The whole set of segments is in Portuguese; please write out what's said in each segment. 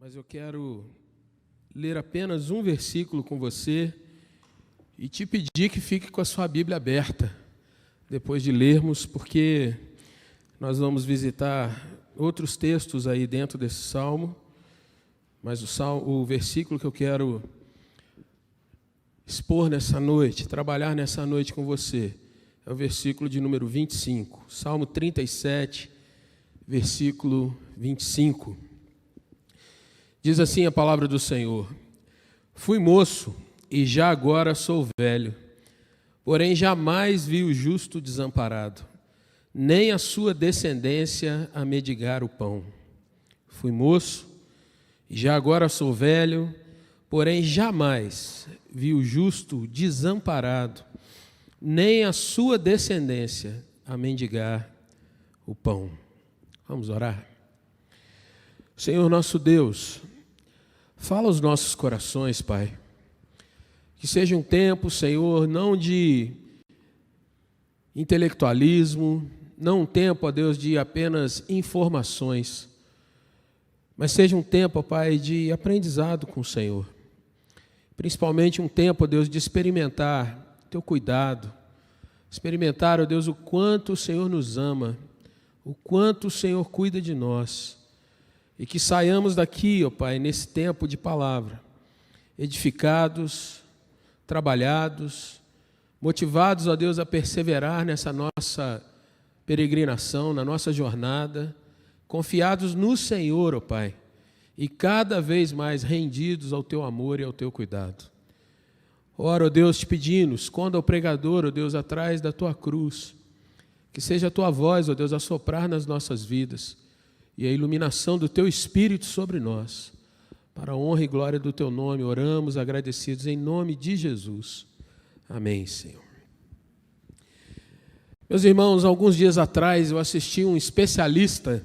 mas eu quero ler apenas um versículo com você e te pedir que fique com a sua Bíblia aberta depois de lermos, porque nós vamos visitar outros textos aí dentro desse salmo, mas o versículo que eu quero expor nessa noite, trabalhar nessa noite com você, é o versículo de número 25, Salmo 37, versículo 25. Diz assim a palavra do Senhor: Fui moço e já agora sou velho, porém jamais vi o justo desamparado, nem a sua descendência a mendigar o pão. Fui moço e já agora sou velho, porém jamais vi o justo desamparado, nem a sua descendência a mendigar o pão. Vamos orar? Senhor nosso Deus, fala aos nossos corações, Pai. Que seja um tempo, Senhor, não de intelectualismo, não um tempo, ó Deus, de apenas informações, mas seja um tempo, ó Pai, de aprendizado com o Senhor. Principalmente um tempo, ó Deus, de experimentar Teu cuidado, experimentar, ó Deus, o quanto o Senhor nos ama, o quanto o Senhor cuida de nós. E que saiamos daqui, ó Pai, nesse tempo de palavra, edificados, trabalhados, motivados, ó Deus, a perseverar nessa nossa peregrinação, na nossa jornada, confiados no Senhor, ó Pai, e cada vez mais rendidos ao Teu amor e ao Teu cuidado. Ora, ó Deus, te pedimos, esconda o pregador, ó Deus, atrás da Tua cruz, que seja a Tua voz, ó Deus, a soprar nas nossas vidas, e a iluminação do Teu Espírito sobre nós. Para a honra e glória do Teu nome, oramos agradecidos em nome de Jesus. Amém, Senhor. Meus irmãos, alguns dias atrás eu assisti um especialista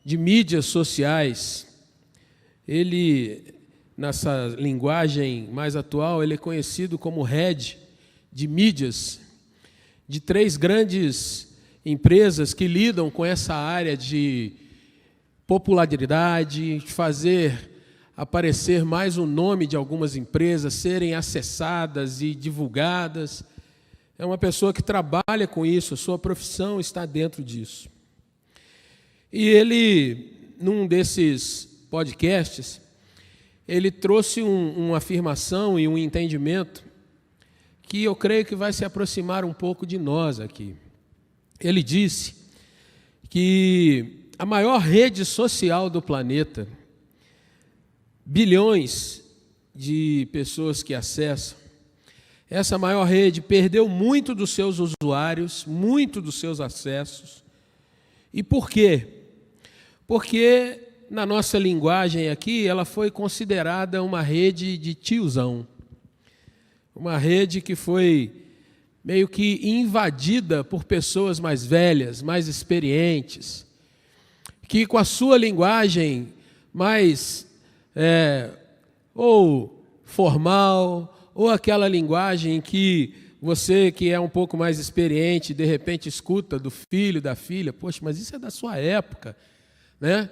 de mídias sociais. Ele, nessa linguagem mais atual, ele é conhecido como head de mídias de 3 grandes empresas que lidam com essa área de popularidade, de fazer aparecer mais o nome de algumas empresas, serem acessadas e divulgadas. É uma pessoa que trabalha com isso, a sua profissão está dentro disso. E ele, num desses podcasts, ele trouxe uma afirmação e um entendimento que eu creio que vai se aproximar um pouco de nós aqui. Ele disse que a maior rede social do planeta, bilhões de pessoas que acessam, essa maior rede perdeu muito dos seus usuários, muito dos seus acessos. E por quê? Porque, na nossa linguagem aqui, ela foi considerada uma rede de tiozão. Uma rede que foi meio que invadida por pessoas mais velhas, mais experientes, que com a sua linguagem mais ou formal, ou aquela linguagem que você que é um pouco mais experiente, de repente escuta do filho, da filha, poxa, mas isso é da sua época, né?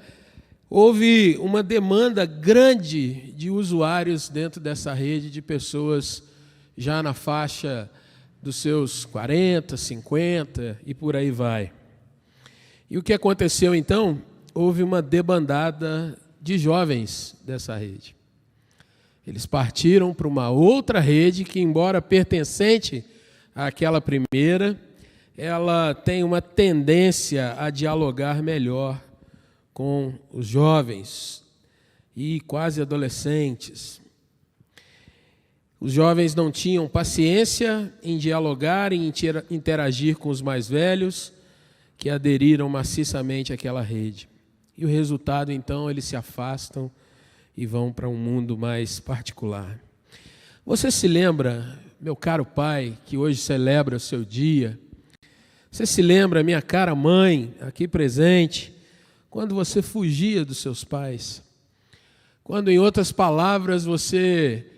Houve uma demanda grande de usuários dentro dessa rede, de pessoas já na faixa dos seus 40, 50 e por aí vai. E o que aconteceu então? Houve uma debandada de jovens dessa rede. Eles partiram para uma outra rede que, embora pertencente àquela primeira, ela tem uma tendência a dialogar melhor com os jovens e quase adolescentes. Os jovens não tinham paciência em dialogar, em interagir com os mais velhos, que aderiram maciçamente àquela rede. E o resultado, então, eles se afastam e vão para um mundo mais particular. Você se lembra, meu caro pai, que hoje celebra o seu dia? Você se lembra, minha cara mãe, aqui presente, quando você fugia dos seus pais? Quando, em outras palavras, você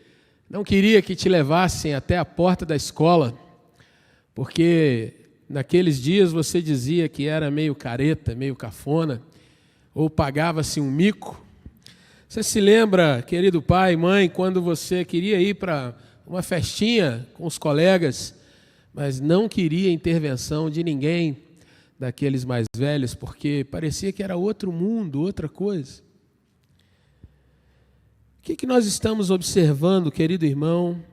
não queria que te levassem até a porta da escola, porque naqueles dias você dizia que era meio careta, meio cafona, ou pagava-se um mico. Você se lembra, querido pai e mãe, quando você queria ir para uma festinha com os colegas, mas não queria intervenção de ninguém daqueles mais velhos, porque parecia que era outro mundo, outra coisa? O que nós estamos observando, querido irmão,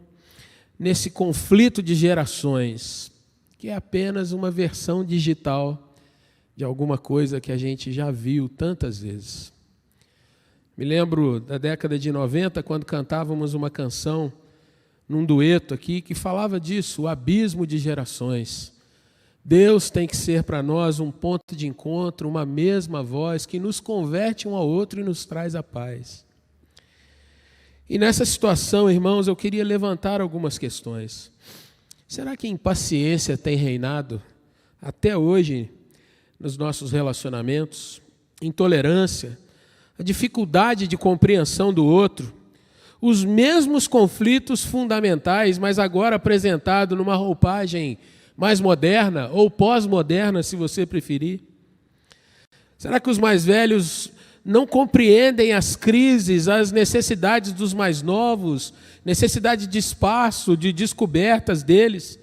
nesse conflito de gerações, que é apenas uma versão digital de alguma coisa que a gente já viu tantas vezes? Me lembro da década de 90, quando cantávamos uma canção num dueto aqui, que falava disso, o abismo de gerações. Deus tem que ser para nós um ponto de encontro, uma mesma voz que nos converte um ao outro e nos traz a paz. E nessa situação, irmãos, eu queria levantar algumas questões. Será que impaciência tem reinado até hoje nos nossos relacionamentos? Intolerância, a dificuldade de compreensão do outro, os mesmos conflitos fundamentais, mas agora apresentado numa roupagem mais moderna ou pós-moderna, se você preferir. Será que os mais velhos não compreendem as crises, as necessidades dos mais novos, necessidade de espaço, de descobertas deles?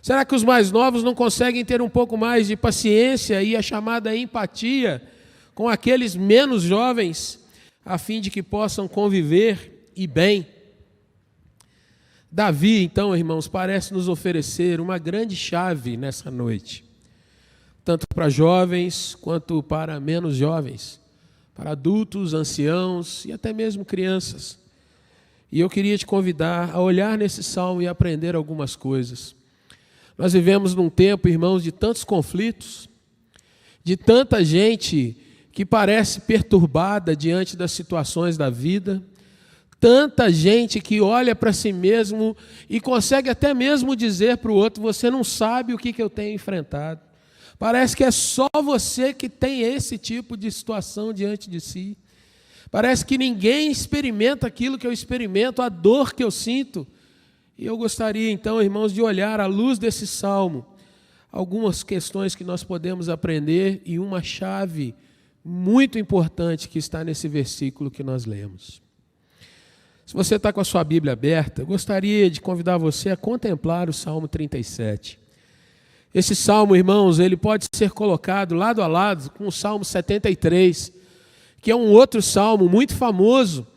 Será que os mais novos não conseguem ter um pouco mais de paciência e a chamada empatia com aqueles menos jovens, a fim de que possam conviver e bem? Davi, então, irmãos, parece nos oferecer uma grande chave nessa noite, tanto para jovens quanto para menos jovens, para adultos, anciãos e até mesmo crianças. E eu queria te convidar a olhar nesse salmo e aprender algumas coisas. Nós vivemos num tempo, irmãos, de tantos conflitos, de tanta gente que parece perturbada diante das situações da vida, tanta gente que olha para si mesmo e consegue até mesmo dizer para o outro: você não sabe o que eu tenho enfrentado. Parece que é só você que tem esse tipo de situação diante de si. Parece que ninguém experimenta aquilo que eu experimento, a dor que eu sinto. E eu gostaria então, irmãos, de olhar à luz desse salmo algumas questões que nós podemos aprender e uma chave muito importante que está nesse versículo que nós lemos. Se você está com a sua Bíblia aberta, eu gostaria de convidar você a contemplar o Salmo 37. Esse salmo, irmãos, ele pode ser colocado lado a lado com o Salmo 73, que é um outro salmo muito famoso.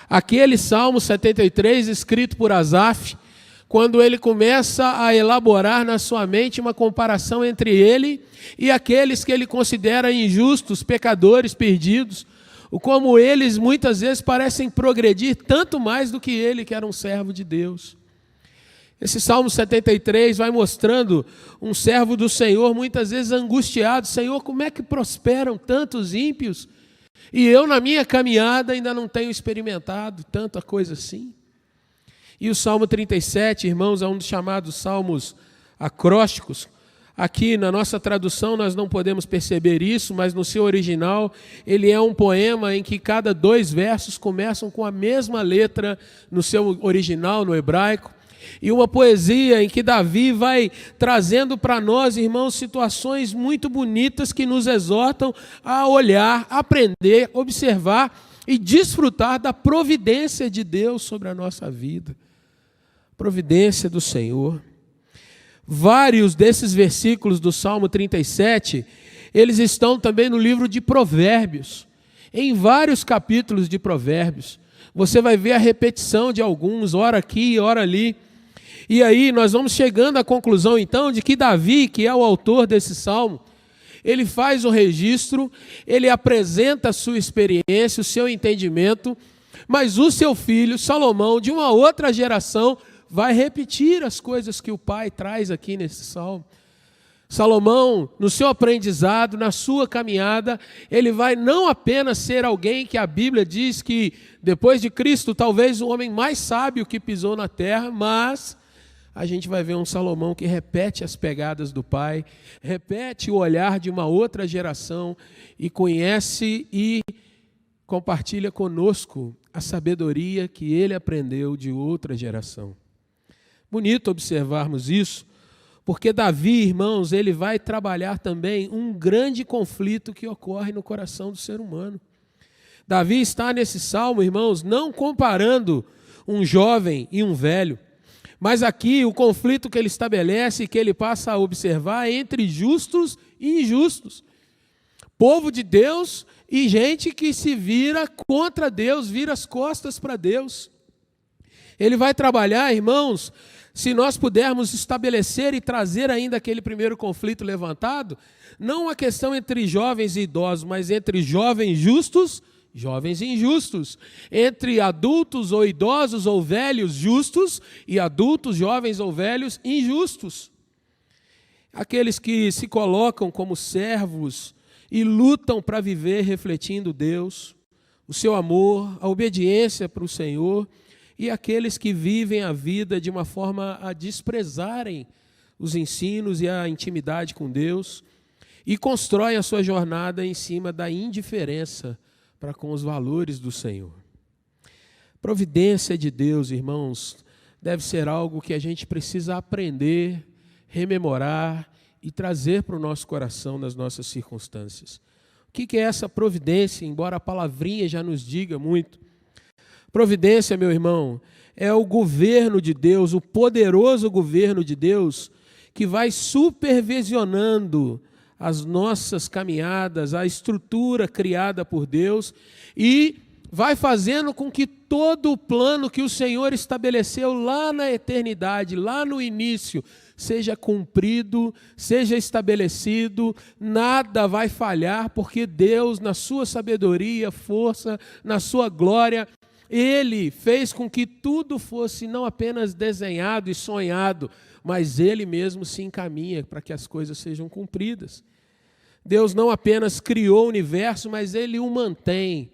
Aquele Salmo 73, escrito por Asaf, quando ele começa a elaborar na sua mente uma comparação entre ele e aqueles que ele considera injustos, pecadores, perdidos, como eles muitas vezes parecem progredir tanto mais do que ele, que era um servo de Deus. Esse Salmo 73 vai mostrando um servo do Senhor muitas vezes angustiado: Senhor, como é que prosperam tantos ímpios? E eu na minha caminhada ainda não tenho experimentado tanta coisa assim. E o Salmo 37, irmãos, é um dos chamados salmos acrósticos. Aqui na nossa tradução nós não podemos perceber isso, mas no seu original ele é um poema em que cada 2 versos começam com a mesma letra no seu original, no hebraico. E uma poesia em que Davi vai trazendo para nós, irmãos, situações muito bonitas que nos exortam a olhar, aprender, observar e desfrutar da providência de Deus sobre a nossa vida. Providência do Senhor. Vários desses versículos do Salmo 37, eles estão também no livro de Provérbios, em vários capítulos de Provérbios. Você vai ver a repetição de alguns, ora aqui, ora ali. E aí nós vamos chegando à conclusão então de que Davi, que é o autor desse salmo, ele faz o registro, ele apresenta a sua experiência, o seu entendimento, mas o seu filho, Salomão, de uma outra geração, vai repetir as coisas que o pai traz aqui nesse salmo. Salomão, no seu aprendizado, na sua caminhada, ele vai não apenas ser alguém que a Bíblia diz que, depois de Cristo, talvez o homem mais sábio que pisou na terra, mas a gente vai ver um Salomão que repete as pegadas do pai, repete o olhar de uma outra geração e conhece e compartilha conosco a sabedoria que ele aprendeu de outra geração. Bonito observarmos isso, porque Davi, irmãos, ele vai trabalhar também um grande conflito que ocorre no coração do ser humano. Davi está nesse salmo, irmãos, não comparando um jovem e um velho, mas aqui o conflito que ele estabelece e que ele passa a observar é entre justos e injustos. Povo de Deus e gente que se vira contra Deus, vira as costas para Deus. Ele vai trabalhar, irmãos, se nós pudermos estabelecer e trazer ainda aquele primeiro conflito levantado, não a questão entre jovens e idosos, mas entre jovens justos, jovens injustos, entre adultos ou idosos ou velhos justos e adultos, jovens ou velhos injustos. Aqueles que se colocam como servos e lutam para viver refletindo Deus, o seu amor, a obediência para o Senhor, e aqueles que vivem a vida de uma forma a desprezarem os ensinos e a intimidade com Deus e constroem a sua jornada em cima da indiferença para com os valores do Senhor. Providência de Deus, irmãos, deve ser algo que a gente precisa aprender, rememorar e trazer para o nosso coração nas nossas circunstâncias. O que é essa providência, embora a palavrinha já nos diga muito? Providência, meu irmão, é o governo de Deus, o poderoso governo de Deus, que vai supervisionando as nossas caminhadas, a estrutura criada por Deus, e vai fazendo com que todo o plano que o Senhor estabeleceu lá na eternidade, lá no início, seja cumprido, seja estabelecido, nada vai falhar, porque Deus, na sua sabedoria, força, na sua glória, Ele fez com que tudo fosse não apenas desenhado e sonhado, mas Ele mesmo se encaminha para que as coisas sejam cumpridas. Deus não apenas criou o universo, mas Ele o mantém.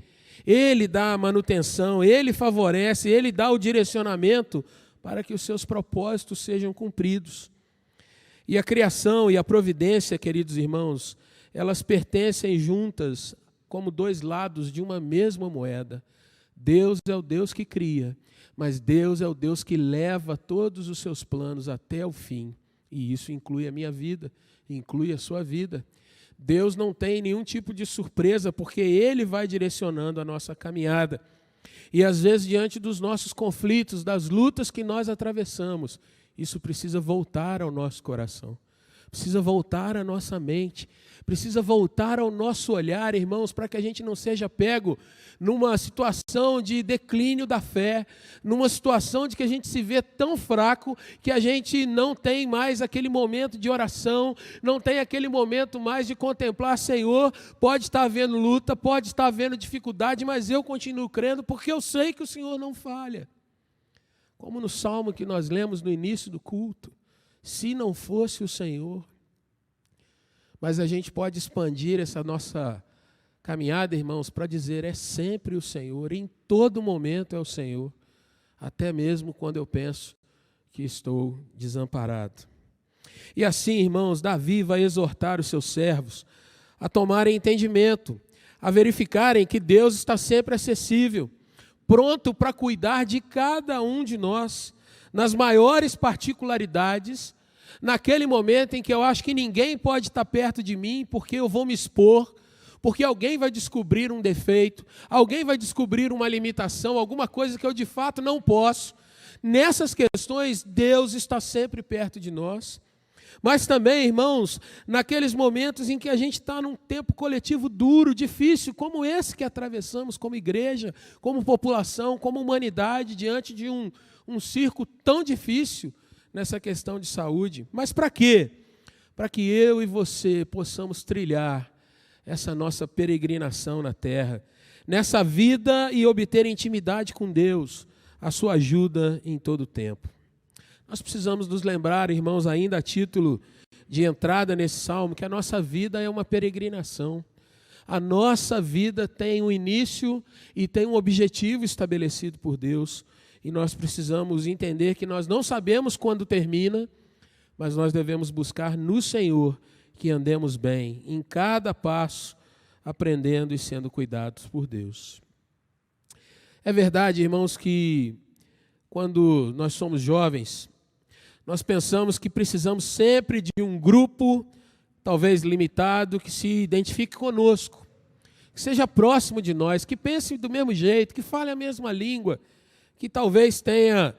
Ele dá a manutenção, Ele favorece, Ele dá o direcionamento para que os seus propósitos sejam cumpridos. E a criação e a providência, queridos irmãos, elas pertencem juntas como dois lados de uma mesma moeda. Deus é o Deus que cria, mas Deus é o Deus que leva todos os seus planos até o fim. E isso inclui a minha vida, inclui a sua vida. Deus não tem nenhum tipo de surpresa, porque Ele vai direcionando a nossa caminhada. E às vezes, diante dos nossos conflitos, das lutas que nós atravessamos, isso precisa voltar ao nosso coração, precisa voltar à nossa mente, precisa voltar ao nosso olhar, irmãos, para que a gente não seja pego numa situação de declínio da fé, numa situação de que a gente se vê tão fraco que a gente não tem mais aquele momento de oração, não tem aquele momento mais de contemplar, Senhor, pode estar havendo luta, pode estar havendo dificuldade, mas eu continuo crendo porque eu sei que o Senhor não falha. Como no salmo que nós lemos no início do culto, se não fosse o Senhor. Mas a gente pode expandir essa nossa caminhada, irmãos, para dizer, é sempre o Senhor, em todo momento é o Senhor, até mesmo quando eu penso que estou desamparado. E assim, irmãos, Davi vai exortar os seus servos a tomarem entendimento, a verificarem que Deus está sempre acessível, pronto para cuidar de cada um de nós, nas maiores particularidades, naquele momento em que eu acho que ninguém pode estar perto de mim, porque eu vou me expor, porque alguém vai descobrir um defeito, alguém vai descobrir uma limitação, alguma coisa que eu de fato não posso. Nessas questões, Deus está sempre perto de nós. Mas também, irmãos, naqueles momentos em que a gente está num tempo coletivo duro, difícil, como esse que atravessamos como igreja, como população, como humanidade, diante de um circo tão difícil nessa questão de saúde. Mas para quê? Para que eu e você possamos trilhar essa nossa peregrinação na terra, nessa vida e obter intimidade com Deus, a sua ajuda em todo o tempo. Nós precisamos nos lembrar, irmãos, ainda a título de entrada nesse salmo, que a nossa vida é uma peregrinação. A nossa vida tem um início e tem um objetivo estabelecido por Deus. E nós precisamos entender que nós não sabemos quando termina, mas nós devemos buscar no Senhor que andemos bem, em cada passo, aprendendo e sendo cuidados por Deus. É verdade, irmãos, que quando nós somos jovens, nós pensamos que precisamos sempre de um grupo, talvez limitado, que se identifique conosco, que seja próximo de nós, que pense do mesmo jeito, que fale a mesma língua, que talvez tenha,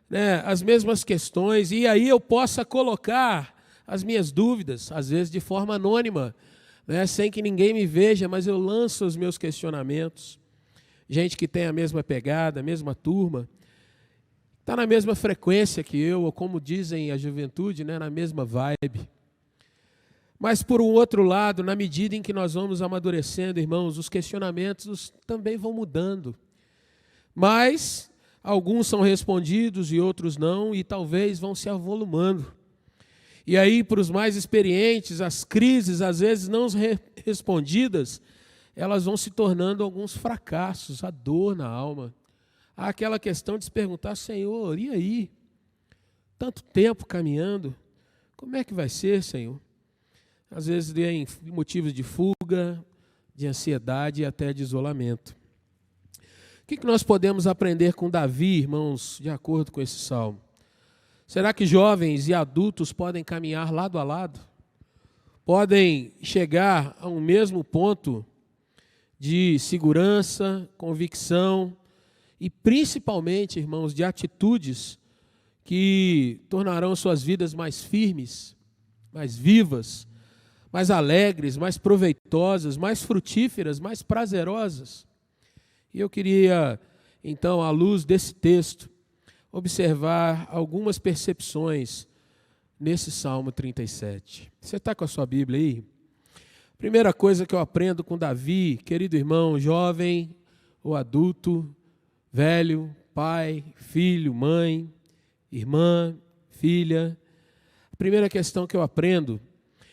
né, as mesmas questões, e aí eu possa colocar as minhas dúvidas, às vezes de forma anônima, né, sem que ninguém me veja, mas eu lanço os meus questionamentos. Gente que tem a mesma pegada, a mesma turma, está na mesma frequência que eu, ou como dizem a juventude, né, na mesma vibe. Mas, por um outro lado, na medida em que nós vamos amadurecendo, irmãos, os questionamentos também vão mudando. Mas alguns são respondidos e outros não, e talvez vão se avolumando. E aí, para os mais experientes, as crises, às vezes não respondidas, elas vão se tornando alguns fracassos, a dor na alma. Há aquela questão de se perguntar, Senhor, e aí? Tanto tempo caminhando, como é que vai ser, Senhor? Às vezes tem motivos de fuga, de ansiedade e até de isolamento. O que nós podemos aprender com Davi, irmãos, de acordo com esse salmo? Será que jovens e adultos podem caminhar lado a lado? Podem chegar a um mesmo ponto de segurança, convicção e principalmente, irmãos, de atitudes que tornarão suas vidas mais firmes, mais vivas, mais alegres, mais proveitosas, mais frutíferas, mais prazerosas? E eu queria, então, à luz desse texto, observar algumas percepções nesse Salmo 37. Você está com a sua Bíblia aí? Primeira coisa que eu aprendo com Davi, querido irmão, jovem ou adulto, velho, pai, filho, mãe, irmã, filha. A primeira questão que eu aprendo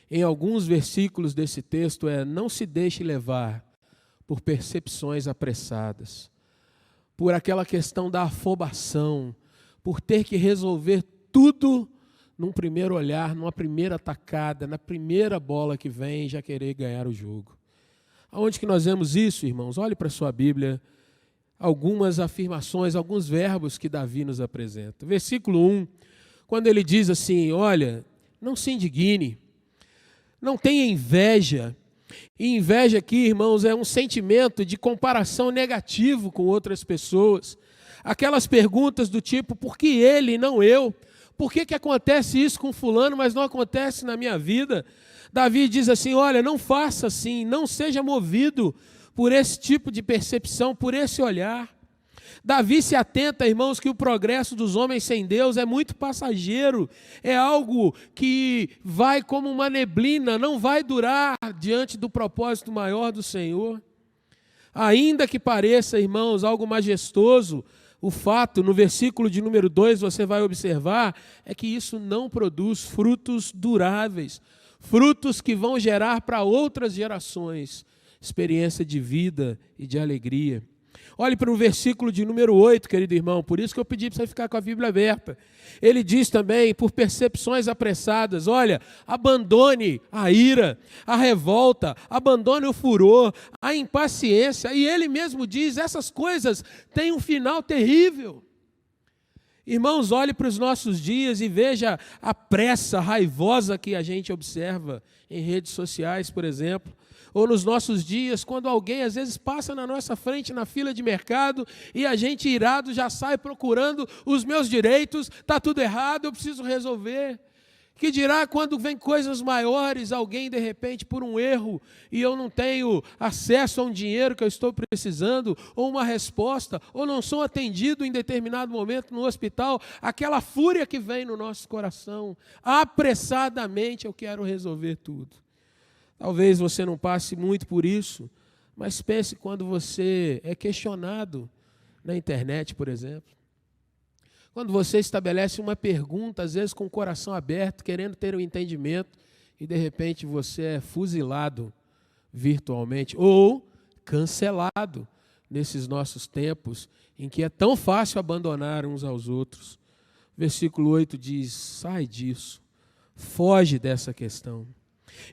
em alguns versículos desse texto é: não se deixe levar por percepções apressadas, por aquela questão da afobação, por ter que resolver tudo num primeiro olhar, numa primeira tacada, na primeira bola que vem, já querer ganhar o jogo. Aonde que nós vemos isso, irmãos? Olhe para a sua Bíblia, algumas afirmações, alguns verbos que Davi nos apresenta. Versículo 1, quando ele diz assim, olha, não se indigne, não tenha inveja. E inveja aqui, irmãos, é um sentimento de comparação negativo com outras pessoas. Aquelas perguntas do tipo, por que ele e não eu? Por que acontece isso com fulano, mas não acontece na minha vida? Davi diz assim, olha, não faça assim, não seja movido por esse tipo de percepção, por esse olhar. Davi se atenta, irmãos, que o progresso dos homens sem Deus é muito passageiro, é algo que vai como uma neblina, não vai durar diante do propósito maior do Senhor. Ainda que pareça, irmãos, algo majestoso, o fato, no versículo de número 2, você vai observar, é que isso não produz frutos duráveis, frutos que vão gerar para outras gerações experiência de vida e de alegria. Olhe para o versículo de número 8, querido irmão, por isso que eu pedi para você ficar com a Bíblia aberta. Ele diz também, por percepções apressadas, olha, abandone a ira, a revolta, abandone o furor, a impaciência, e ele mesmo diz, essas coisas têm um final terrível. Irmãos, olhe para os nossos dias e veja a pressa raivosa que a gente observa em redes sociais, por exemplo, ou nos nossos dias, quando alguém às vezes passa na nossa frente na fila de mercado e a gente irado já sai procurando os meus direitos, está tudo errado, eu preciso resolver. Que dirá quando vem coisas maiores, alguém de repente por um erro e eu não tenho acesso a um dinheiro que eu estou precisando, ou uma resposta, ou não sou atendido em determinado momento no hospital, aquela fúria que vem no nosso coração, apressadamente eu quero resolver tudo. Talvez você não passe muito por isso, mas pense quando você é questionado na internet, por exemplo. Quando você estabelece uma pergunta, às vezes com o coração aberto, querendo ter um entendimento, e de repente você é fuzilado virtualmente, ou cancelado nesses nossos tempos, em que é tão fácil abandonar uns aos outros. Versículo 8 diz, sai disso, foge dessa questão.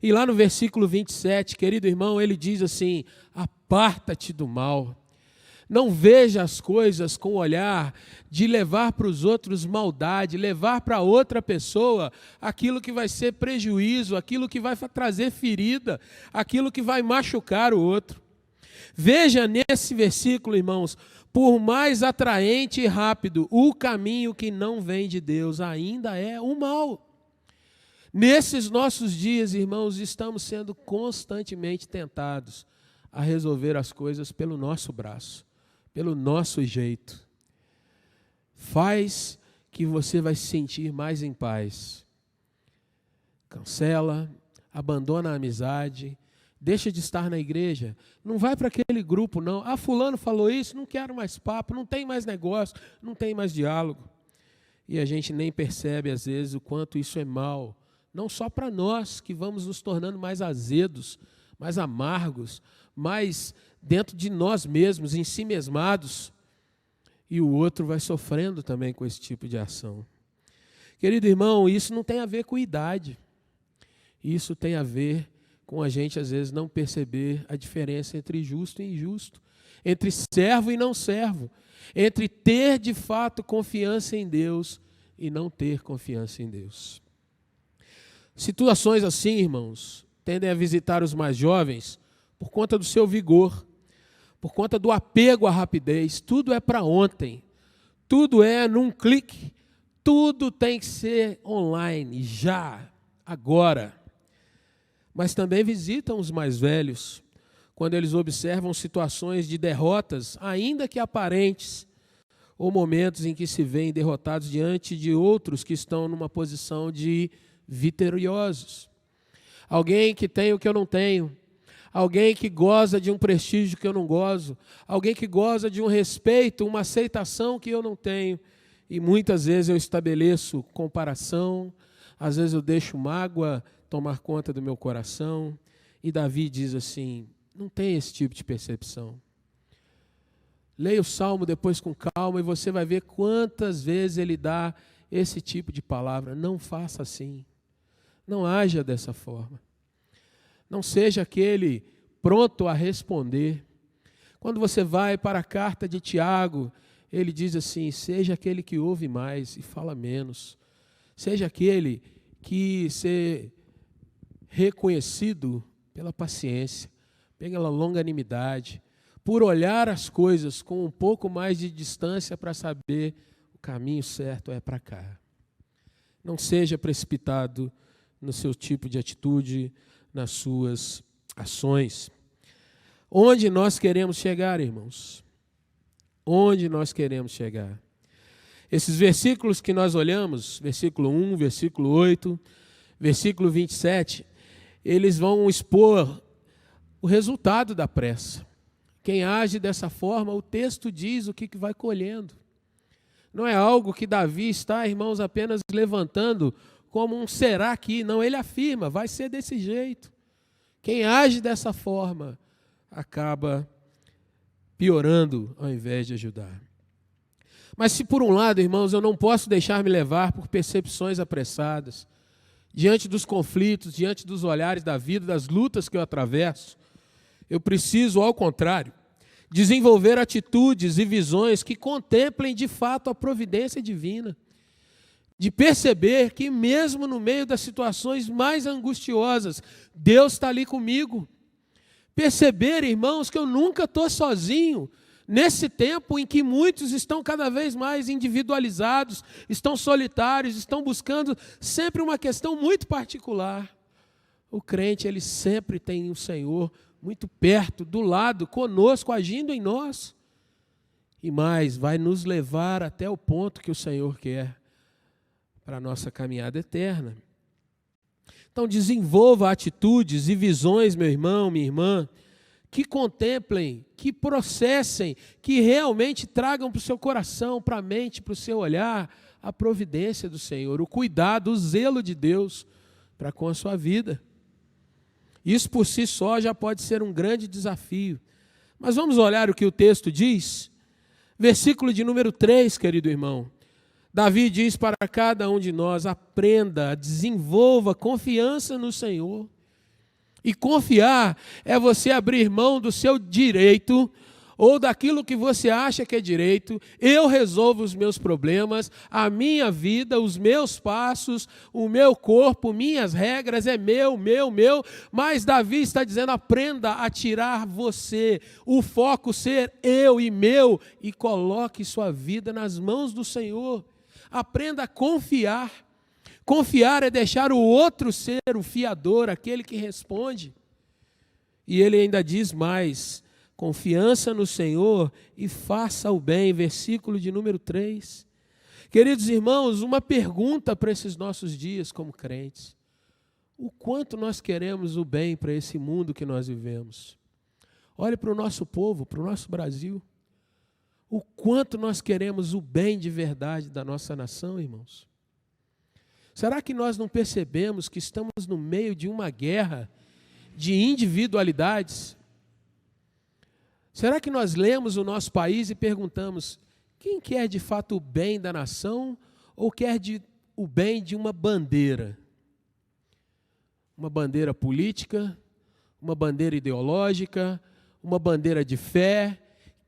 E lá no versículo 27, querido irmão, ele diz assim, aparta-te do mal. Não veja as coisas com o olhar de levar para os outros maldade, levar para outra pessoa aquilo que vai ser prejuízo, aquilo que vai trazer ferida, aquilo que vai machucar o outro. Veja nesse versículo, irmãos, por mais atraente e rápido, o caminho que não vem de Deus ainda é o mal. Nesses nossos dias, irmãos, estamos sendo constantemente tentados a resolver as coisas pelo nosso braço, pelo nosso jeito. Faz que você vai se sentir mais em paz. Cancela, abandona a amizade, deixa de estar na igreja, não vai para aquele grupo não. Ah, fulano falou isso, não quero mais papo, não tem mais negócio, não tem mais diálogo. E a gente nem percebe às vezes o quanto isso é mal. Não só para nós, que vamos nos tornando mais azedos, mais amargos, mais dentro de nós mesmos, em si mesmados, e o outro vai sofrendo também com esse tipo de ação. Querido irmão, isso não tem a ver com idade. Isso tem a ver com a gente, às vezes, não perceber a diferença entre justo e injusto, entre servo e não servo, entre ter, de fato, confiança em Deus e não ter confiança em Deus. Situações assim, irmãos, tendem a visitar os mais jovens por conta do seu vigor, por conta do apego à rapidez. Tudo é para ontem, tudo é num clique, tudo tem que ser online, já, agora. Mas também visitam os mais velhos, quando eles observam situações de derrotas, ainda que aparentes, ou momentos em que se veem derrotados diante de outros que estão numa posição de vitoriosos. Alguém que tem o que eu não tenho, alguém que goza de um prestígio que eu não gozo, alguém que goza de um respeito, uma aceitação que eu não tenho, e muitas vezes eu estabeleço comparação, às vezes eu deixo mágoa tomar conta do meu coração, e Davi diz assim, não tem esse tipo de percepção. Leia o Salmo depois com calma e você vai ver quantas vezes ele dá esse tipo de palavra. Não faça assim. Não haja dessa forma. Não seja aquele pronto a responder. Quando você vai para a carta de Tiago, ele diz assim, seja aquele que ouve mais e fala menos. Seja aquele que ser reconhecido pela paciência, pela longanimidade, por olhar as coisas com um pouco mais de distância para saber o caminho certo é para cá. Não seja precipitado no seu tipo de atitude, nas suas ações. Onde nós queremos chegar, irmãos? Onde nós queremos chegar? Esses versículos que nós olhamos, versículo 1, versículo 8, versículo 27, eles vão expor o resultado da pressa. Quem age dessa forma, o texto diz o que vai colhendo. Não é algo que Davi está, irmãos, apenas levantando como um será que. Não, ele afirma, vai ser desse jeito. Quem age dessa forma acaba piorando ao invés de ajudar. Mas se por um lado, irmãos, eu não posso deixar me levar por percepções apressadas, diante dos conflitos, diante dos olhares da vida, das lutas que eu atravesso, eu preciso, ao contrário, desenvolver atitudes e visões que contemplem de fato a providência divina, de perceber que mesmo no meio das situações mais angustiosas, Deus está ali comigo. Perceber, irmãos, que eu nunca estou sozinho, nesse tempo em que muitos estão cada vez mais individualizados, estão solitários, estão buscando sempre uma questão muito particular. O crente, ele sempre tem o Senhor muito perto, do lado, conosco, agindo em nós. E mais, vai nos levar até o ponto que o Senhor quer para a nossa caminhada eterna. Então, desenvolva atitudes e visões, meu irmão, minha irmã, que contemplem, que processem, que realmente tragam para o seu coração, para a mente, para o seu olhar, a providência do Senhor, o cuidado, o zelo de Deus para com a sua vida. Isso por si só já pode ser um grande desafio. Mas vamos olhar o que o texto diz. Versículo de número 3, querido irmão. Davi diz para cada um de nós, aprenda, desenvolva confiança no Senhor. E confiar é você abrir mão do seu direito ou daquilo que você acha que é direito, eu resolvo os meus problemas, a minha vida, os meus passos, o meu corpo, minhas regras, é meu, mas Davi está dizendo, aprenda a tirar você, o foco ser eu e meu, e coloque sua vida nas mãos do Senhor, aprenda a confiar. Confiar é deixar o outro ser o fiador, aquele que responde. E ele ainda diz mais, confiança no Senhor e faça o bem, versículo de número 3. Queridos irmãos, uma pergunta para esses nossos dias como crentes. O quanto nós queremos o bem para esse mundo que nós vivemos? Olhe para o nosso povo, para o nosso Brasil. O quanto nós queremos o bem de verdade da nossa nação, irmãos? Será que nós não percebemos que estamos no meio de uma guerra de individualidades? Será que nós lemos o nosso país e perguntamos, quem quer de fato o bem da nação ou quer o bem de uma bandeira? Uma bandeira política, uma bandeira ideológica, uma bandeira de fé?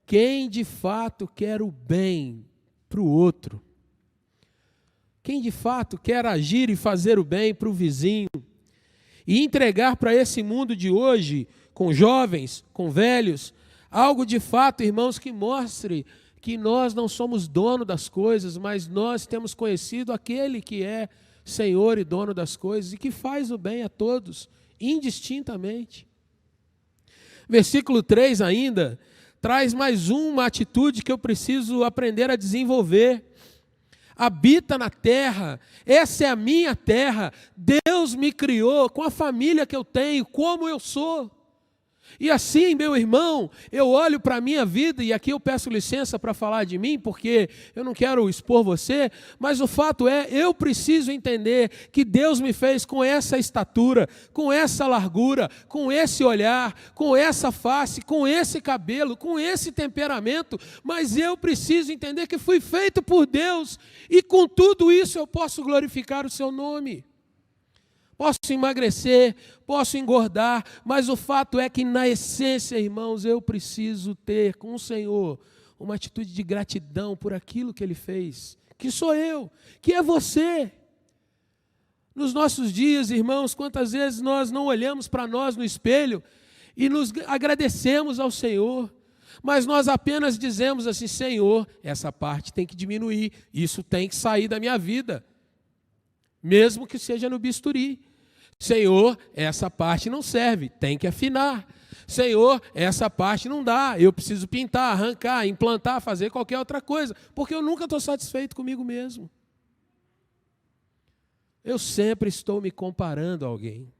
Quem de fato quer o bem para o outro? Quem de fato quer agir e fazer o bem para o vizinho? E entregar para esse mundo de hoje, com jovens, com velhos, algo de fato, irmãos, que mostre que nós não somos dono das coisas, mas nós temos conhecido aquele que é Senhor e dono das coisas e que faz o bem a todos, indistintamente. Versículo 3 ainda, traz mais uma atitude que eu preciso aprender a desenvolver. Habita na terra, essa é a minha terra, Deus me criou com a família que eu tenho, como eu sou. E assim, meu irmão, eu olho para a minha vida, e aqui eu peço licença para falar de mim, porque eu não quero expor você, mas o fato é, eu preciso entender que Deus me fez com essa estatura, com essa largura, com esse olhar, com essa face, com esse cabelo, com esse temperamento, mas eu preciso entender que fui feito por Deus, e com tudo isso eu posso glorificar o seu nome. Posso emagrecer, posso engordar, mas o fato é que na essência, irmãos, eu preciso ter com o Senhor uma atitude de gratidão por aquilo que Ele fez, que sou eu, que é você. Nos nossos dias, irmãos, quantas vezes nós não olhamos para nós no espelho e nos agradecemos ao Senhor, mas nós apenas dizemos assim, Senhor, essa parte tem que diminuir, isso tem que sair da minha vida. Mesmo que seja no bisturi. Senhor, essa parte não serve, tem que afinar. Senhor, essa parte não dá, eu preciso pintar, arrancar, implantar, fazer qualquer outra coisa, porque eu nunca estou satisfeito comigo mesmo. Eu sempre estou me comparando a alguém.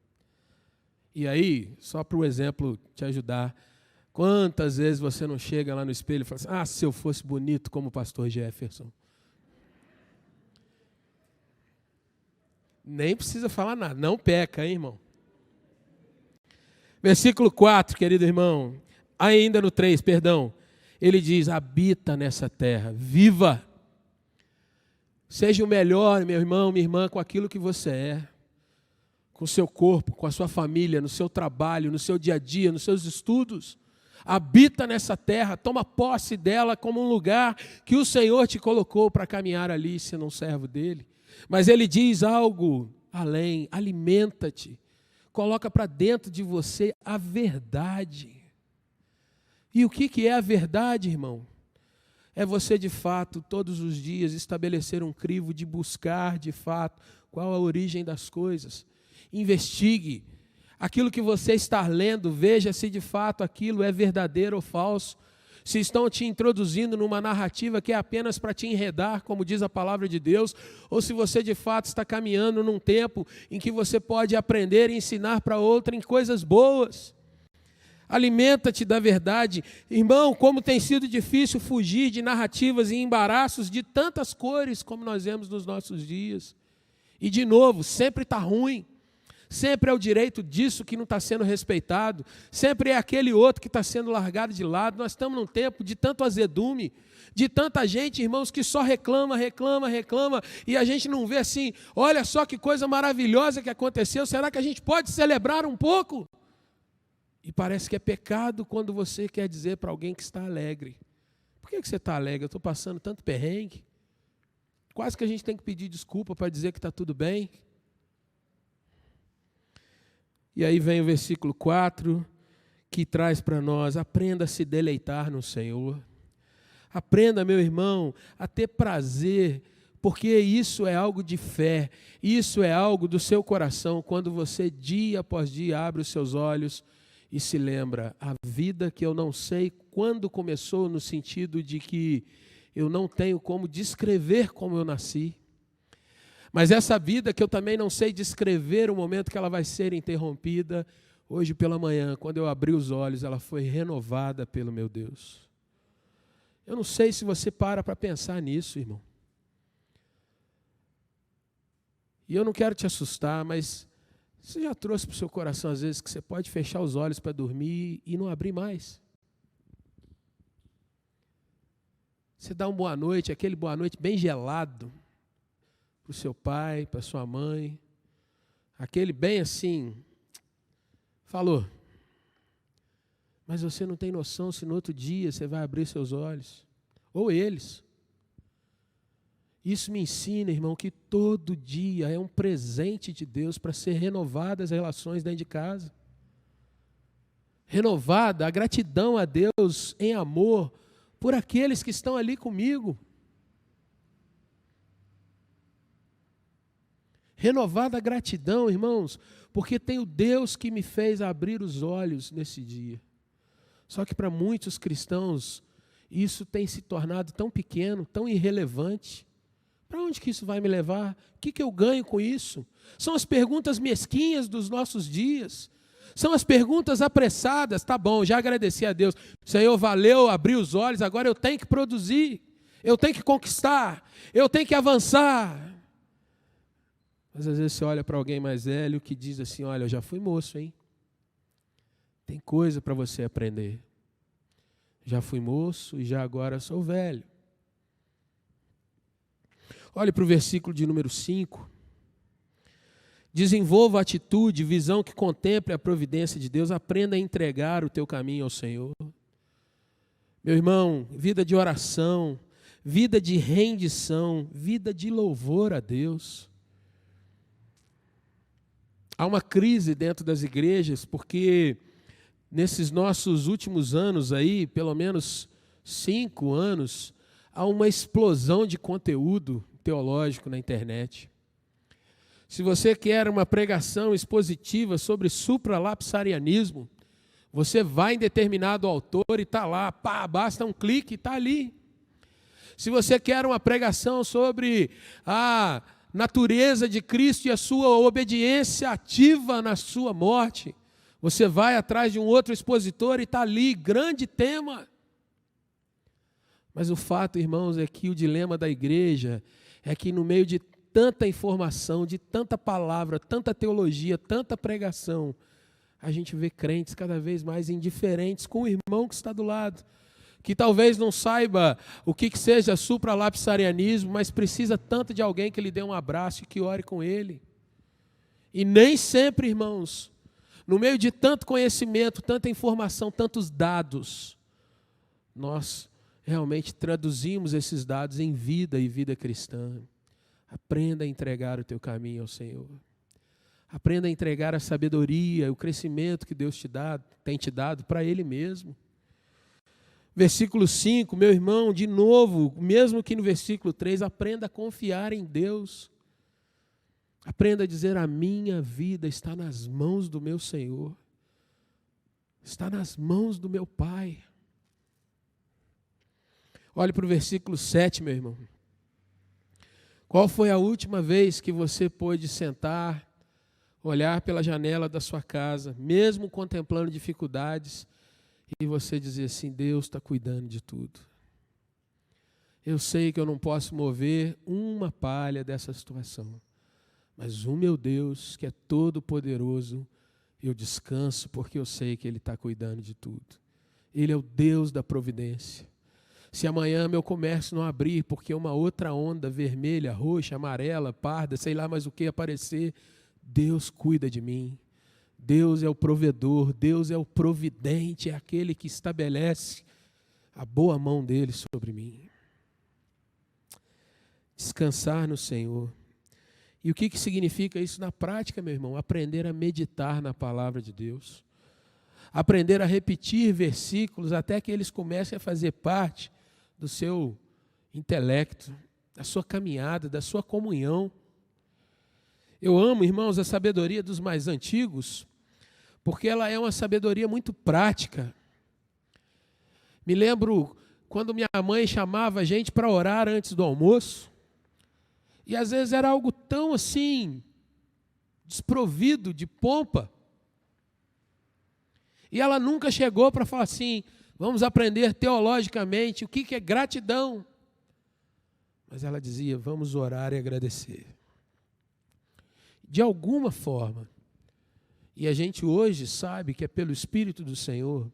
E aí, só para o exemplo te ajudar, quantas vezes você não chega lá no espelho e fala assim, se eu fosse bonito como o pastor Jefferson. Nem precisa falar nada, não peca, hein, irmão? Versículo 4, querido irmão, ainda no 3, perdão, ele diz, habita nessa terra, viva, seja o melhor, meu irmão, minha irmã, com aquilo que você é, com o seu corpo, com a sua família, no seu trabalho, no seu dia a dia, nos seus estudos, habita nessa terra, toma posse dela como um lugar que o Senhor te colocou para caminhar ali, sendo um servo dele. Mas ele diz algo além, alimenta-te, coloca para dentro de você a verdade. E o que é a verdade, irmão? É você de fato, todos os dias, estabelecer um crivo de buscar de fato qual a origem das coisas. Investigue aquilo que você está lendo, veja se de fato aquilo é verdadeiro ou falso. Se estão te introduzindo numa narrativa que é apenas para te enredar, como diz a palavra de Deus, ou se você de fato está caminhando num tempo em que você pode aprender e ensinar para outra em coisas boas. Alimenta-te da verdade. Irmão, como tem sido difícil fugir de narrativas e embaraços de tantas cores como nós vemos nos nossos dias. E de novo, sempre está ruim. Sempre é o direito disso que não está sendo respeitado, sempre é aquele outro que está sendo largado de lado. Nós estamos num tempo de tanto azedume, de tanta gente, irmãos, que só reclama, e a gente não vê assim, olha só que coisa maravilhosa que aconteceu, será que a gente pode celebrar um pouco? E parece que é pecado quando você quer dizer para alguém que está alegre. Por que você está alegre? Eu estou passando tanto perrengue. Quase que a gente tem que pedir desculpa para dizer que está tudo bem. E aí vem o versículo 4, que traz para nós: aprenda a se deleitar no Senhor. Aprenda, meu irmão, a ter prazer, porque isso é algo de fé, isso é algo do seu coração, quando você dia após dia abre os seus olhos e se lembra: a vida que eu não sei quando começou, no sentido de que eu não tenho como descrever como eu nasci, mas essa vida que eu também não sei descrever o momento que ela vai ser interrompida, hoje pela manhã, quando eu abri os olhos, ela foi renovada pelo meu Deus. Eu não sei se você para pensar nisso, irmão. E eu não quero te assustar, mas você já trouxe para o seu coração, às vezes, que você pode fechar os olhos para dormir e não abrir mais? Você dá uma boa noite, aquele boa noite bem gelado, para o seu pai, para a sua mãe, aquele bem assim, falou. Mas você não tem noção se no outro dia você vai abrir seus olhos, ou eles. Isso me ensina, irmão, que todo dia é um presente de Deus para ser renovadas as relações dentro de casa. Renovada a gratidão a Deus em amor por aqueles que estão ali comigo. Renovada a gratidão, irmãos, porque tem o Deus que me fez abrir os olhos nesse dia. Só que para muitos cristãos, isso tem se tornado tão pequeno, tão irrelevante. Para onde que isso vai me levar? O que eu ganho com isso? São as perguntas mesquinhas dos nossos dias. São as perguntas apressadas. Tá bom, já agradeci a Deus. Senhor, valeu, abri os olhos, agora eu tenho que produzir. Eu tenho que conquistar. Eu tenho que avançar. Mas às vezes você olha para alguém mais velho que diz assim: olha, eu já fui moço, hein? Tem coisa para você aprender. Já fui moço e já agora sou velho. Olhe para o versículo de número 5. Desenvolva atitude, visão que contemple a providência de Deus. Aprenda a entregar o teu caminho ao Senhor. Meu irmão, vida de oração, vida de rendição, vida de louvor a Deus. Há uma crise dentro das igrejas, porque nesses nossos últimos anos aí, pelo menos 5 anos, há uma explosão de conteúdo teológico na internet. Se você quer uma pregação expositiva sobre supralapsarianismo, você vai em determinado autor e está lá, pá, basta um clique e está ali. Se você quer uma pregação sobre a natureza de Cristo e a sua obediência ativa na sua morte, você vai atrás de um outro expositor e está ali, grande tema. Mas o fato, irmãos, é que o dilema da igreja é que no meio de tanta informação, de tanta palavra, tanta teologia, tanta pregação, a gente vê crentes cada vez mais indiferentes com o irmão que está do lado, que talvez não saiba o que seja supralapsarianismo, mas precisa tanto de alguém que lhe dê um abraço e que ore com ele. E nem sempre, irmãos, no meio de tanto conhecimento, tanta informação, tantos dados, nós realmente traduzimos esses dados em vida e vida cristã. Aprenda a entregar o teu caminho ao Senhor. Aprenda a entregar a sabedoria, o crescimento que Deus tem te dado para Ele mesmo. Versículo 5, meu irmão, de novo, mesmo que no versículo 3, aprenda a confiar em Deus. Aprenda a dizer: a minha vida está nas mãos do meu Senhor. Está nas mãos do meu Pai. Olhe para o versículo 7, meu irmão. Qual foi a última vez que você pôde sentar, olhar pela janela da sua casa, mesmo contemplando dificuldades, e você dizer assim: Deus está cuidando de tudo. Eu sei que eu não posso mover uma palha dessa situação, mas o meu Deus, que é todo poderoso, eu descanso porque eu sei que Ele está cuidando de tudo. Ele é o Deus da providência. Se amanhã meu comércio não abrir porque uma outra onda vermelha, roxa, amarela, parda, sei lá mais o que aparecer, Deus cuida de mim. Deus é o provedor, Deus é o providente, é aquele que estabelece a boa mão dele sobre mim. Descansar no Senhor. E o que significa isso na prática, meu irmão? Aprender a meditar na palavra de Deus. Aprender a repetir versículos até que eles comecem a fazer parte do seu intelecto, da sua caminhada, da sua comunhão. Eu amo, irmãos, a sabedoria dos mais antigos, porque ela é uma sabedoria muito prática. Me lembro quando minha mãe chamava a gente para orar antes do almoço, e às vezes era algo tão assim, desprovido de pompa, e ela nunca chegou para falar assim, vamos aprender teologicamente o que é gratidão. Mas ela dizia, vamos orar e agradecer. De alguma forma, e a gente hoje sabe que é pelo Espírito do Senhor,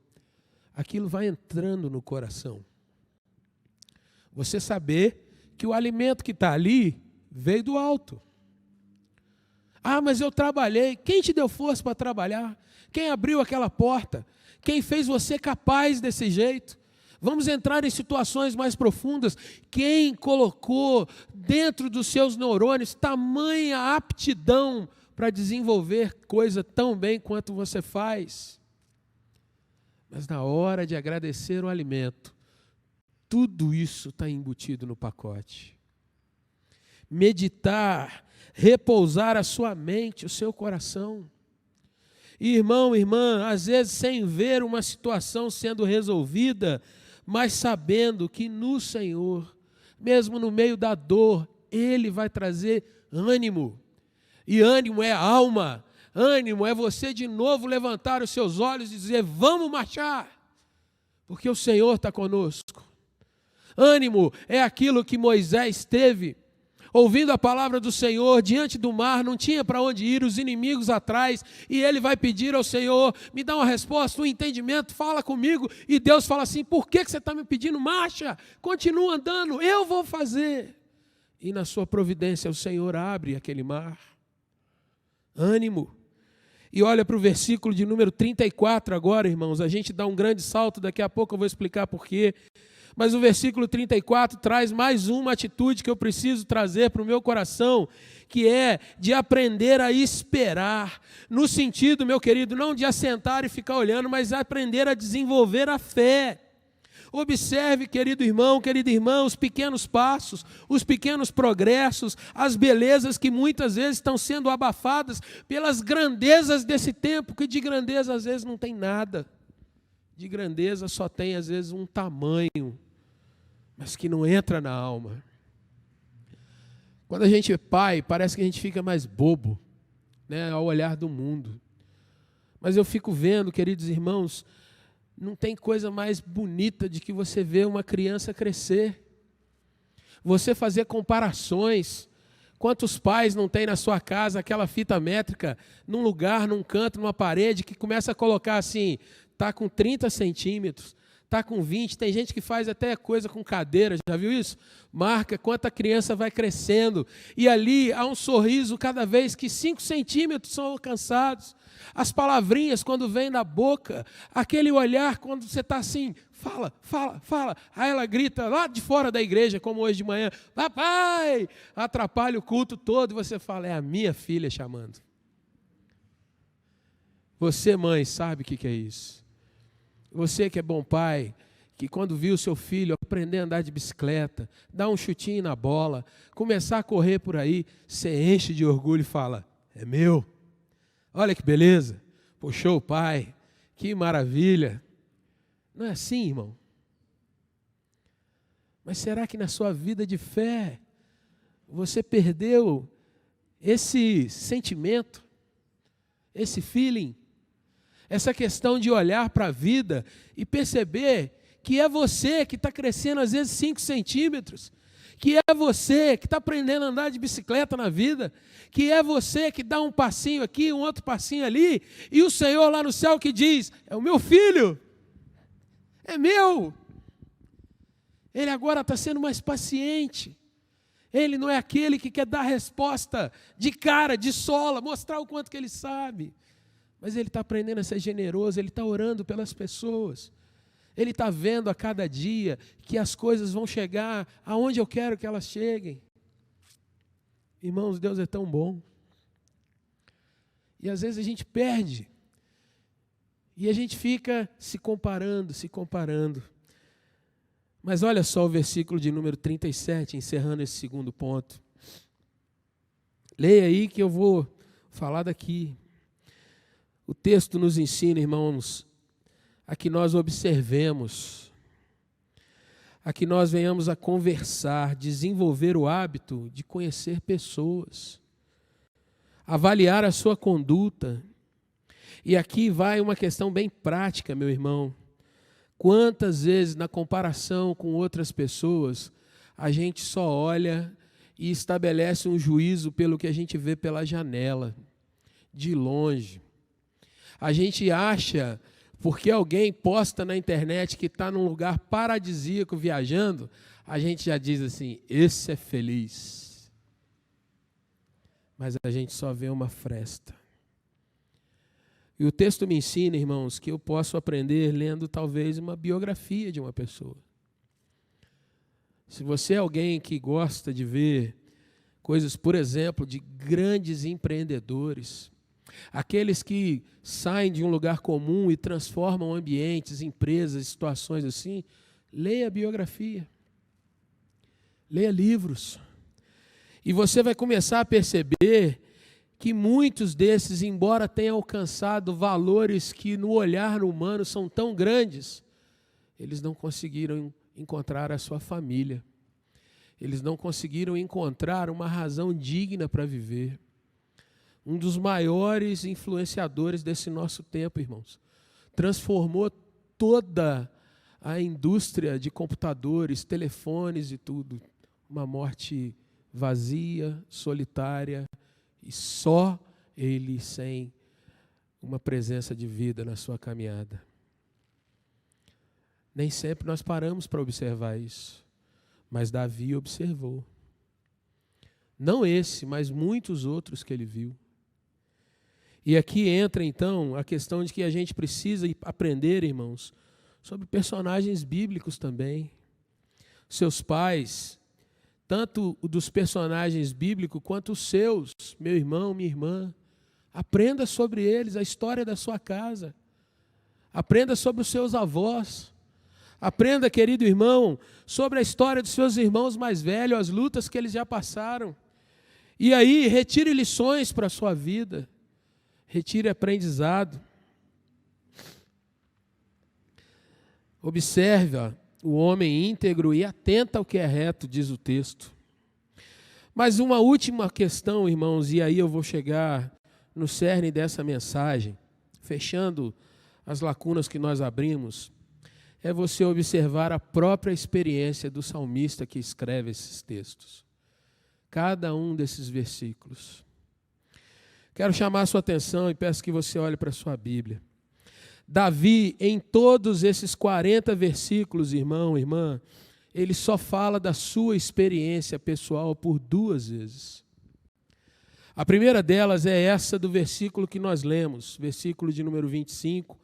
aquilo vai entrando no coração. Você saber que o alimento que está ali veio do alto. Ah, mas eu trabalhei. Quem te deu força para trabalhar? Quem abriu aquela porta? Quem fez você capaz desse jeito? Vamos entrar em situações mais profundas. Quem colocou dentro dos seus neurônios tamanha aptidão para desenvolver coisa tão bem quanto você faz? Mas na hora de agradecer o alimento, tudo isso está embutido no pacote. Meditar, repousar a sua mente, o seu coração. Irmão, irmã, às vezes sem ver uma situação sendo resolvida, mas sabendo que no Senhor, mesmo no meio da dor, Ele vai trazer ânimo. E ânimo é alma, ânimo é você de novo levantar os seus olhos e dizer, vamos marchar, porque o Senhor está conosco. Ânimo é aquilo que Moisés teve, ouvindo a palavra do Senhor, diante do mar, não tinha para onde ir, os inimigos atrás, e ele vai pedir ao Senhor, me dá uma resposta, um entendimento, fala comigo, e Deus fala assim, por que você está me pedindo? Marcha, continua andando, eu vou fazer. E na sua providência o Senhor abre aquele mar. Ânimo. E olha para o versículo de número 34 agora, irmãos, a gente dá um grande salto, daqui a pouco eu vou explicar por quê. Mas o versículo 34 traz mais uma atitude que eu preciso trazer para o meu coração, que é de aprender a esperar, no sentido, meu querido, não de assentar e ficar olhando, mas aprender a desenvolver a fé. Observe, querido irmão, querida irmã, os pequenos passos, os pequenos progressos, as belezas que muitas vezes estão sendo abafadas pelas grandezas desse tempo, que de grandeza às vezes não tem nada. De grandeza só tem às vezes um tamanho, mas que não entra na alma. Quando a gente é pai, parece que a gente fica mais bobo, né, ao olhar do mundo. Mas eu fico vendo, queridos irmãos, não tem coisa mais bonita de que você ver uma criança crescer. Você fazer comparações. Quantos pais não tem na sua casa aquela fita métrica num lugar, num canto, numa parede, que começa a colocar assim, está com 30 centímetros, está com 20, tem gente que faz até coisa com cadeira, já viu isso? Marca quanto a criança vai crescendo, e ali há um sorriso cada vez que 5 centímetros são alcançados, as palavrinhas quando vêm da boca, aquele olhar quando você está assim, fala, fala, fala, aí ela grita lá de fora da igreja, como hoje de manhã, papai, atrapalha o culto todo, e você fala, é a minha filha chamando. Você, mãe, sabe o que é isso? Você que é bom pai, que quando viu o seu filho aprender a andar de bicicleta, dar um chutinho na bola, começar a correr por aí, você enche de orgulho e fala, é meu. Olha que beleza, puxou o pai, que maravilha. Não é assim, irmão? Mas será que na sua vida de fé, você perdeu esse sentimento, esse feeling? Essa questão de olhar para a vida e perceber que é você que está crescendo às vezes 5 centímetros, que é você que está aprendendo a andar de bicicleta na vida, que é você que dá um passinho aqui, um outro passinho ali, e o Senhor lá no céu que diz, é o meu filho, é meu. Ele agora está sendo mais paciente. Ele não é aquele que quer dar resposta de cara, de sola, mostrar o quanto que ele sabe. mas ele está aprendendo a ser generoso, ele está orando pelas pessoas. Ele está vendo a cada dia que as coisas vão chegar aonde eu quero que elas cheguem. Irmãos, Deus é tão bom. E às vezes a gente perde. E a gente fica se comparando. Mas olha só o versículo de número 37, encerrando esse segundo ponto. Leia aí que eu vou falar daqui. O texto nos ensina, irmãos, a que nós observemos, a que nós venhamos a conversar, desenvolver o hábito de conhecer pessoas, avaliar a sua conduta. E aqui vai uma questão bem prática, meu irmão. Quantas vezes, na comparação com outras pessoas, a gente só olha e estabelece um juízo pelo que a gente vê pela janela, de longe. A gente acha, porque alguém posta na internet que está num lugar paradisíaco viajando, a gente já diz assim, esse é feliz. Mas a gente só vê uma fresta. E o texto me ensina, irmãos, que eu posso aprender lendo talvez uma biografia de uma pessoa. Se você é alguém que gosta de ver coisas, por exemplo, de grandes empreendedores, aqueles que saem de um lugar comum e transformam ambientes, empresas, situações assim, leia a biografia, leia livros. E você vai começar a perceber que muitos desses, embora tenham alcançado valores que no olhar humano são tão grandes, eles não conseguiram encontrar a sua família. Eles não conseguiram encontrar uma razão digna para viver. Um dos maiores influenciadores desse nosso tempo, irmãos, transformou toda a indústria de computadores, telefones e tudo. Uma morte vazia, solitária, e só ele sem uma presença de vida na sua caminhada. Nem sempre nós paramos para observar isso, mas Davi observou. Não esse, mas muitos outros que ele viu. E aqui entra então a questão de que a gente precisa aprender, irmãos, sobre personagens bíblicos também. Seus pais, tanto dos personagens bíblicos quanto os seus, meu irmão, minha irmã. Aprenda sobre eles, a história da sua casa. Aprenda sobre os seus avós. Aprenda, querido irmão, sobre a história dos seus irmãos mais velhos, as lutas que eles já passaram. E aí, retire lições para a sua vida. Retire aprendizado. Observe o homem íntegro e atenta ao que é reto, diz o texto. Mas uma última questão, irmãos, e aí eu vou chegar no cerne dessa mensagem, fechando as lacunas que nós abrimos, é você observar a própria experiência do salmista que escreve esses textos. Cada um desses versículos. Quero chamar a sua atenção e peço que você olhe para a sua Bíblia. Davi, em todos esses 40 versículos, irmão, irmã, ele só fala da sua experiência pessoal por 2 vezes. A primeira delas é essa do versículo que nós lemos, versículo de número 25,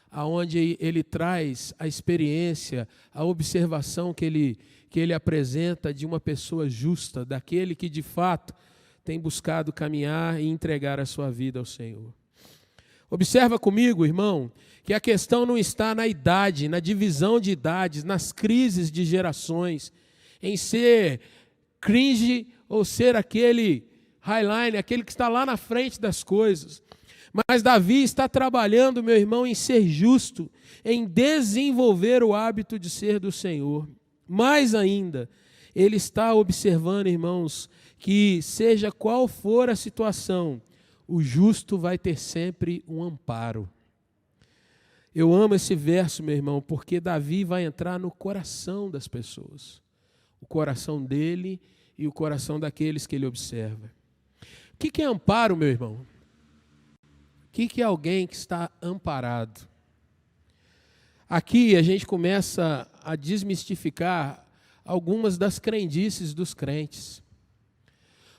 aonde ele traz a experiência, a observação que ele apresenta de uma pessoa justa, daquele que de fato tem buscado caminhar e entregar a sua vida ao Senhor. Observa comigo, irmão, que a questão não está na idade, na divisão de idades, nas crises de gerações, em ser cringe ou ser aquele highline, aquele que está lá na frente das coisas. Mas Davi está trabalhando, meu irmão, em ser justo, em desenvolver o hábito de ser do Senhor. Mais ainda, ele está observando, irmãos, que seja qual for a situação, o justo vai ter sempre um amparo. Eu amo esse verso, meu irmão, porque Davi vai entrar no coração das pessoas. O coração dele e o coração daqueles que ele observa. O que é amparo, meu irmão? O que é alguém que está amparado? Aqui a gente começa a desmistificar algumas das crendices dos crentes.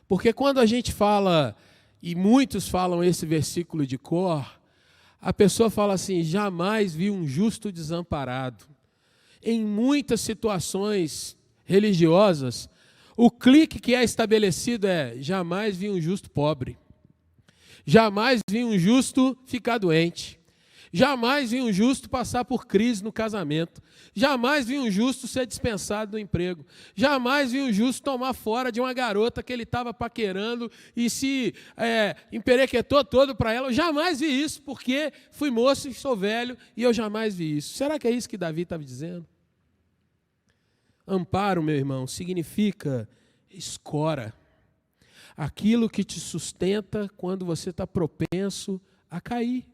Porque quando a gente fala, e muitos falam esse versículo de cor, a pessoa fala assim: jamais vi um justo desamparado. Em muitas situações religiosas, o clique que é estabelecido é: jamais vi um justo pobre. Jamais vi um justo ficar doente. Jamais vi um justo passar por crise no casamento. Jamais vi um justo ser dispensado do emprego. Jamais vi um justo tomar fora de uma garota que ele estava paquerando e se emperequetou todo para ela. Eu jamais vi isso, porque fui moço e sou velho e eu jamais vi isso. Será que é isso que Davi estava dizendo? Amparo, meu irmão, significa escora. Aquilo que te sustenta quando você está propenso a cair.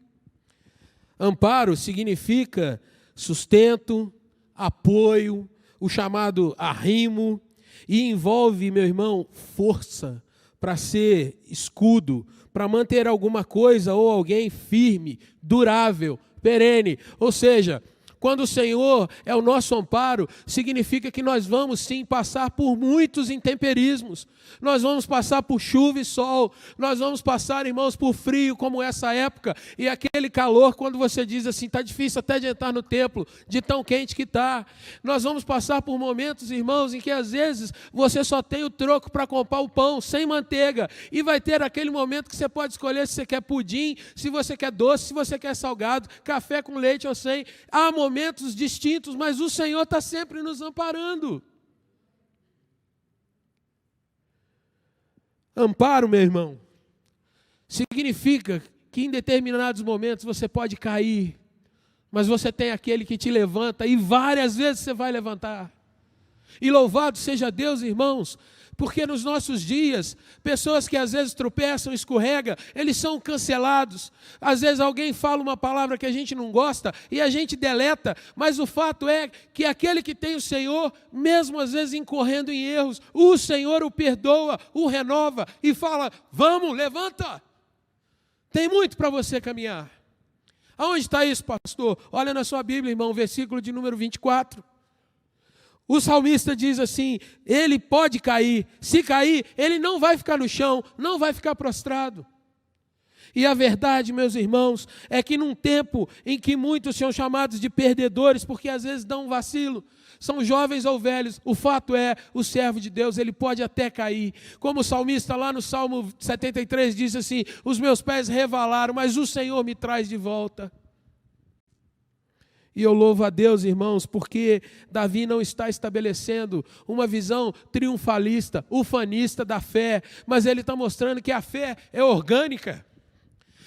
Amparo significa sustento, apoio, o chamado arrimo, e envolve, meu irmão, força para ser escudo, para manter alguma coisa ou alguém firme, durável, perene. Ou seja, quando o Senhor é o nosso amparo, significa que nós vamos sim passar por muitos intemperismos. Nós vamos passar por chuva e sol. Nós vamos passar, irmãos, por frio, como essa época. E aquele calor, quando você diz assim, está difícil até de entrar no templo, de tão quente que está. Nós vamos passar por momentos, irmãos, em que às vezes você só tem o troco para comprar o pão, sem manteiga. E vai ter aquele momento que você pode escolher se você quer pudim, se você quer doce, se você quer salgado, café com leite ou sem. Há momentos distintos, mas o Senhor está sempre nos amparando. Amparo, meu irmão, significa que em determinados momentos você pode cair, mas você tem aquele que te levanta e várias vezes você vai levantar. E louvado seja Deus, irmãos, porque nos nossos dias, pessoas que às vezes tropeçam, escorregam, eles são cancelados. Às vezes alguém fala uma palavra que a gente não gosta e a gente deleta, mas o fato é que aquele que tem o Senhor, mesmo às vezes incorrendo em erros, o Senhor o perdoa, o renova e fala: vamos, levanta. Tem muito para você caminhar. Aonde está isso, pastor? Olha na sua Bíblia, irmão, versículo de número 24. O salmista diz assim: ele pode cair, se cair, ele não vai ficar no chão, não vai ficar prostrado. E a verdade, meus irmãos, é que num tempo em que muitos são chamados de perdedores, porque às vezes dão um vacilo, são jovens ou velhos, o fato é, o servo de Deus, ele pode até cair. Como o salmista lá no Salmo 73 diz assim: os meus pés revalaram, mas o Senhor me traz de volta. E eu louvo a Deus, irmãos, porque Davi não está estabelecendo uma visão triunfalista, ufanista da fé, mas ele está mostrando que a fé é orgânica,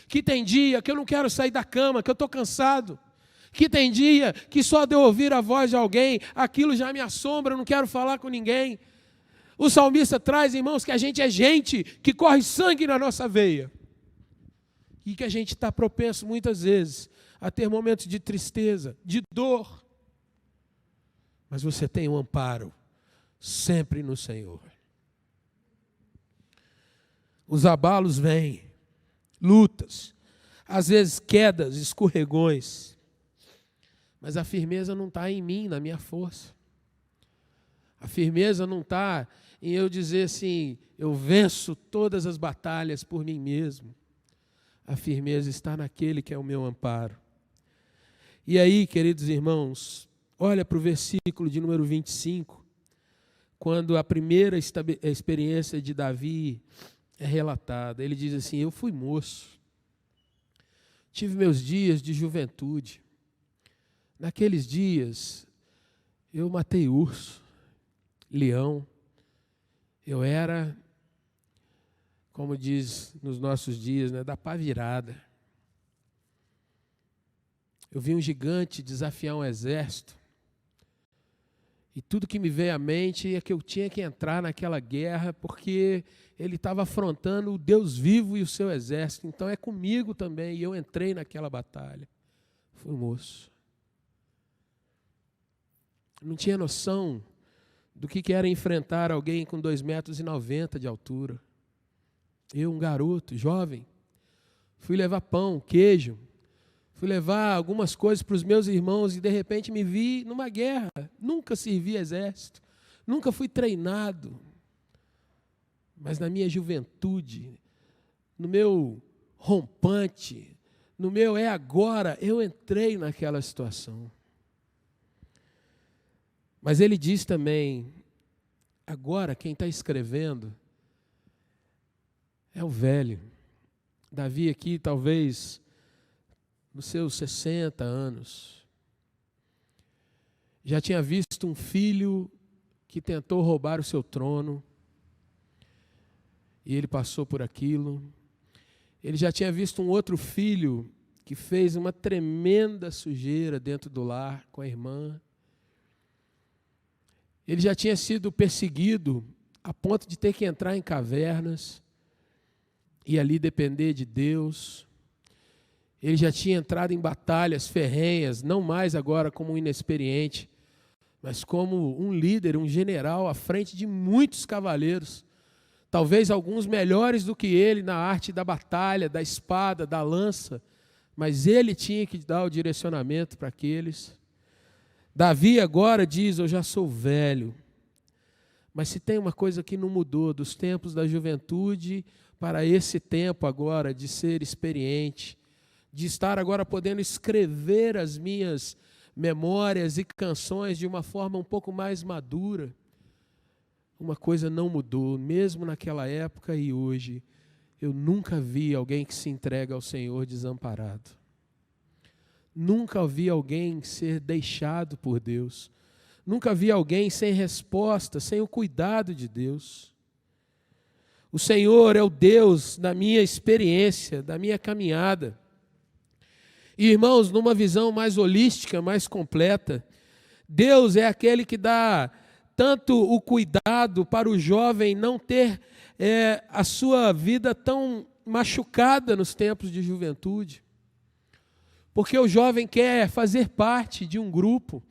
que tem dia que eu não quero sair da cama, que eu estou cansado, que tem dia que só de eu ouvir a voz de alguém, aquilo já me assombra, eu não quero falar com ninguém. O salmista traz, irmãos, que a gente é gente que corre sangue na nossa veia, e que a gente está propenso muitas vezes a ter momentos de tristeza, de dor. Mas você tem um amparo sempre no Senhor. Os abalos vêm, lutas, às vezes quedas, escorregões. Mas a firmeza não está em mim, na minha força. A firmeza não está em eu dizer assim: eu venço todas as batalhas por mim mesmo. A firmeza está naquele que é o meu amparo. E aí, queridos irmãos, olha para o versículo de número 25, quando a primeira experiência de Davi é relatada. Ele diz assim: eu fui moço, tive meus dias de juventude. Naqueles dias, eu matei urso, leão. Eu era, como diz nos nossos dias, né, da pá virada. Eu vi um gigante desafiar um exército. E tudo que me veio à mente é que eu tinha que entrar naquela guerra, porque ele estava afrontando o Deus vivo e o seu exército. Então é comigo também. E eu entrei naquela batalha. Fui moço. Não tinha noção do que era enfrentar alguém com 2,90 metros de altura. Eu, um garoto, jovem, fui levar pão, queijo, fui levar algumas coisas para os meus irmãos e de repente me vi numa guerra. Nunca servi exército, nunca fui treinado. Mas na minha juventude, no meu rompante, no meu é agora, eu entrei naquela situação. Mas ele diz também, agora quem está escrevendo é o velho. Davi aqui, talvez, nos seus 60 anos, já tinha visto um filho que tentou roubar o seu trono, e ele passou por aquilo. Ele já tinha visto um outro filho que fez uma tremenda sujeira dentro do lar com a irmã. Ele já tinha sido perseguido a ponto de ter que entrar em cavernas e ali depender de Deus. Ele já tinha entrado em batalhas ferrenhas, não mais agora como um inexperiente, mas como um líder, um general à frente de muitos cavaleiros. Talvez alguns melhores do que ele na arte da batalha, da espada, da lança, mas ele tinha que dar o direcionamento para aqueles. Davi agora diz, eu já sou velho, mas se tem uma coisa que não mudou dos tempos da juventude para esse tempo agora de ser experiente, de estar agora podendo escrever as minhas memórias e canções de uma forma um pouco mais madura, uma coisa não mudou, mesmo naquela época e hoje, eu nunca vi alguém que se entrega ao Senhor desamparado. Nunca vi alguém ser deixado por Deus. Nunca vi alguém sem resposta, sem o cuidado de Deus. O Senhor é o Deus da minha experiência, da minha caminhada. E, irmãos, numa visão mais holística, mais completa, Deus é aquele que dá tanto o cuidado para o jovem não ter a sua vida tão machucada nos tempos de juventude. Porque o jovem quer fazer parte de um grupo,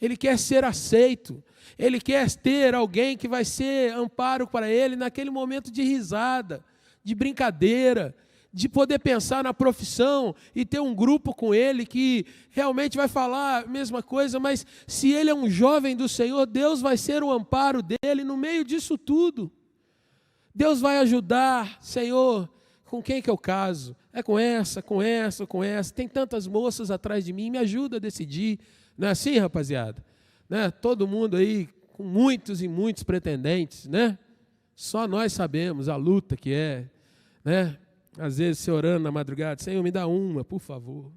ele quer ser aceito, ele quer ter alguém que vai ser amparo para ele naquele momento de risada, de brincadeira, de poder pensar na profissão e ter um grupo com ele que realmente vai falar a mesma coisa, mas se ele é um jovem do Senhor, Deus vai ser o amparo dele no meio disso tudo. Deus vai ajudar, Senhor, com quem que eu caso? É com essa, com essa, com essa. Tem tantas moças atrás de mim, me ajuda a decidir. Não é assim, rapaziada? Né? Todo mundo aí com muitos e muitos pretendentes, né? Só nós sabemos a luta que é, né? Às vezes você orando na madrugada, Senhor, me dá uma, por favor.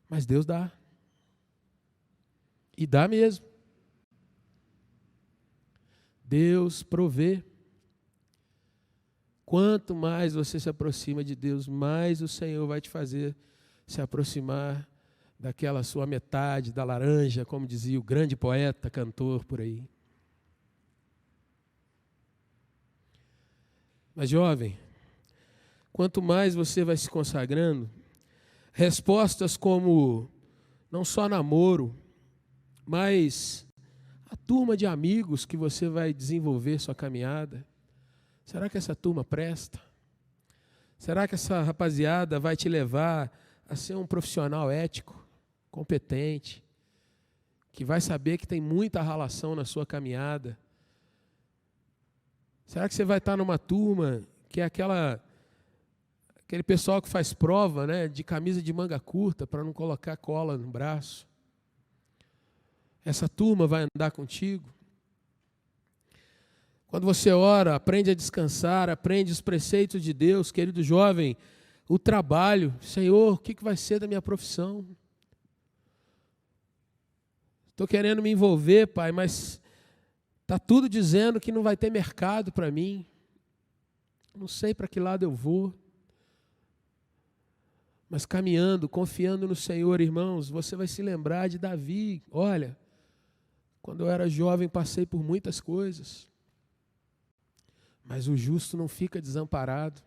Mas Deus dá. E dá mesmo. Deus provê. Quanto mais você se aproxima de Deus, mais o Senhor vai te fazer se aproximar daquela sua metade, da laranja, como dizia o grande poeta, cantor por aí. Mas, jovem, quanto mais você vai se consagrando, respostas como não só namoro, mas a turma de amigos que você vai desenvolver sua caminhada, será que essa turma presta? Será que essa rapaziada vai te levar a ser um profissional ético, competente, que vai saber que tem muita ralação na sua caminhada? Será que você vai estar numa turma que é aquele pessoal que faz prova, né, de camisa de manga curta para não colocar cola no braço? Essa turma vai andar contigo? Quando você ora, aprende a descansar, aprende os preceitos de Deus, querido jovem, o trabalho. Senhor, o que vai ser da minha profissão? Estou querendo me envolver, Pai, mas está tudo dizendo que não vai ter mercado para mim. Não sei para que lado eu vou. Mas caminhando, confiando no Senhor, irmãos, você vai se lembrar de Davi. Olha, quando eu era jovem passei por muitas coisas. Mas o justo não fica desamparado.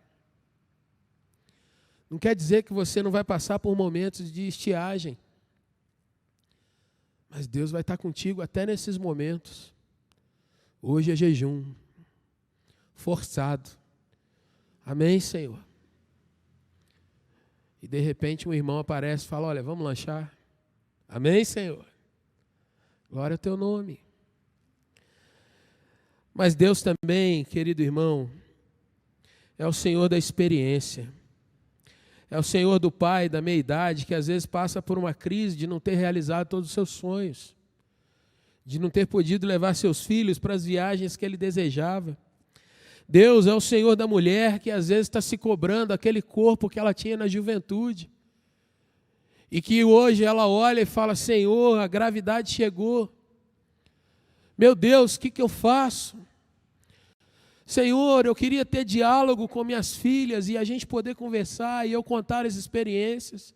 Não quer dizer que você não vai passar por momentos de estiagem. Mas Deus vai estar contigo até nesses momentos. Hoje é jejum, forçado. Amém, Senhor? E de repente um irmão aparece e fala, olha, vamos lanchar. Amém, Senhor? Glória ao teu nome. Mas Deus também, querido irmão, é o Senhor da experiência. É o senhor do pai, da meia-idade, que às vezes passa por uma crise de não ter realizado todos os seus sonhos, de não ter podido levar seus filhos para as viagens que ele desejava. Deus é o senhor da mulher que às vezes está se cobrando aquele corpo que ela tinha na juventude. E que hoje ela olha e fala: Senhor, a gravidade chegou. Meu Deus, o que eu faço? Senhor, eu queria ter diálogo com minhas filhas e a gente poder conversar e eu contar as experiências.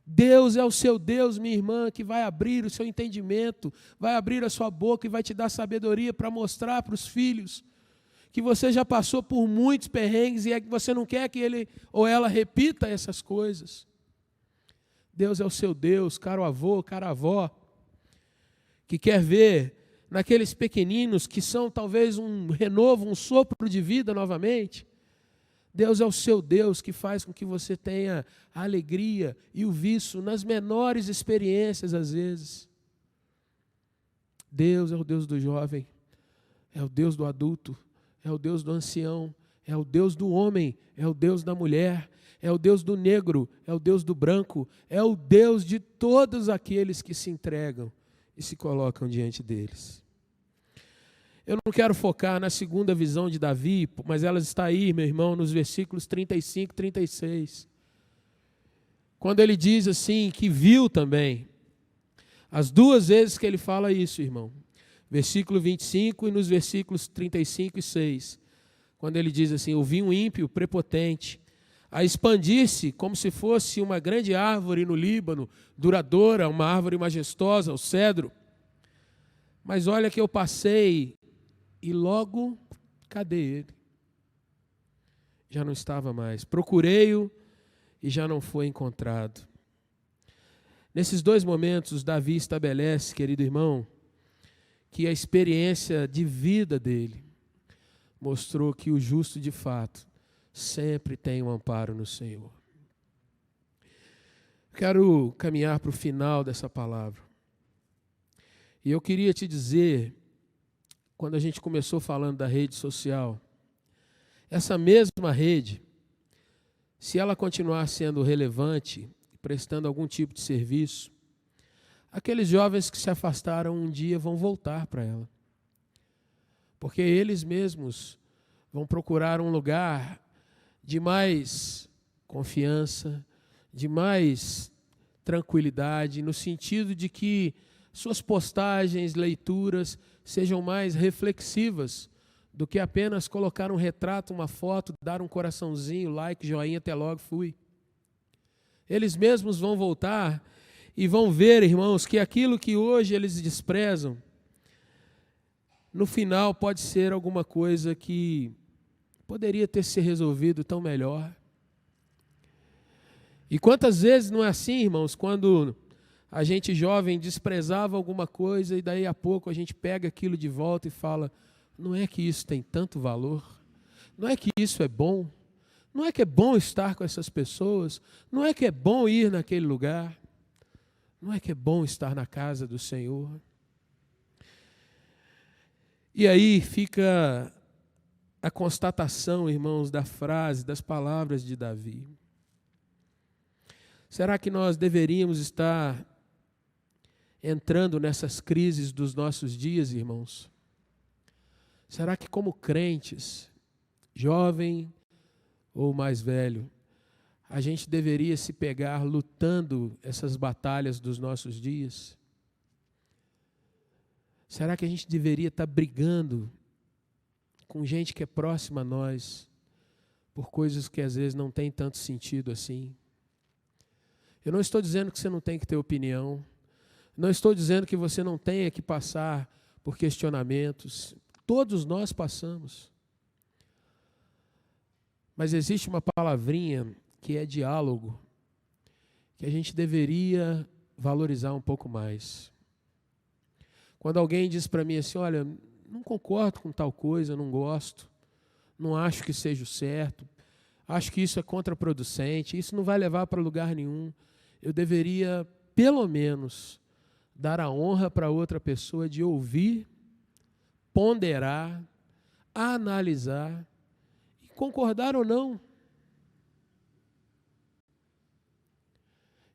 Deus é o seu Deus, minha irmã, que vai abrir o seu entendimento, vai abrir a sua boca e vai te dar sabedoria para mostrar para os filhos que você já passou por muitos perrengues e é que você não quer que ele ou ela repita essas coisas. Deus é o seu Deus, caro avô, cara avó, que quer ver naqueles pequeninos que são talvez um renovo, um sopro de vida novamente. Deus é o seu Deus que faz com que você tenha a alegria e o vício nas menores experiências às vezes. Deus é o Deus do jovem, é o Deus do adulto, é o Deus do ancião, é o Deus do homem, é o Deus da mulher, é o Deus do negro, é o Deus do branco, é o Deus de todos aqueles que se entregam e se colocam diante deles. Eu não quero focar na segunda visão de Davi, mas ela está aí, meu irmão, nos versículos 35 e 36. Quando ele diz assim, que viu também, as duas vezes que ele fala isso, irmão, versículo 25 e nos versículos 35 e 6, quando ele diz assim: ouvi um ímpio prepotente a expandir-se como se fosse uma grande árvore no Líbano, duradoura, uma árvore majestosa, o cedro. Mas olha que eu passei e logo, cadê ele? Já não estava mais. Procurei-o e já não foi encontrado. Nesses dois momentos, Davi estabelece, querido irmão, que a experiência de vida dele mostrou que o justo de fato sempre tem um amparo no Senhor. Quero caminhar para o final dessa palavra. E eu queria te dizer, quando a gente começou falando da rede social, essa mesma rede, se ela continuar sendo relevante, prestando algum tipo de serviço, aqueles jovens que se afastaram um dia vão voltar para ela. Porque eles mesmos vão procurar um lugar de mais confiança, de mais tranquilidade, no sentido de que suas postagens, leituras, sejam mais reflexivas do que apenas colocar um retrato, uma foto, dar um coraçãozinho, like, joinha, até logo, fui. Eles mesmos vão voltar e vão ver, irmãos, que aquilo que hoje eles desprezam, no final pode ser alguma coisa que poderia ter se resolvido tão melhor. E quantas vezes não é assim, irmãos, quando a gente jovem desprezava alguma coisa e daí a pouco a gente pega aquilo de volta e fala: não é que isso tem tanto valor? Não é que isso é bom? Não é que é bom estar com essas pessoas? Não é que é bom ir naquele lugar? Não é que é bom estar na casa do Senhor? E aí fica a constatação, irmãos, da frase, das palavras de Davi. Será que nós deveríamos estar entrando nessas crises dos nossos dias, irmãos? Será que como crentes, jovem ou mais velho, a gente deveria se pegar lutando essas batalhas dos nossos dias? Será que a gente deveria estar brigando com gente que é próxima a nós por coisas que às vezes não tem tanto sentido assim? Eu não estou dizendo que você não tem que ter opinião, não estou dizendo que você não tenha que passar por questionamentos, todos nós passamos. Mas existe uma palavrinha que é diálogo, que a gente deveria valorizar um pouco mais. Quando alguém diz para mim assim: olha, não concordo com tal coisa, não gosto, não acho que seja o certo, acho que isso é contraproducente, isso não vai levar para lugar nenhum, eu deveria, pelo menos, dar a honra para outra pessoa de ouvir, ponderar, analisar e concordar ou não.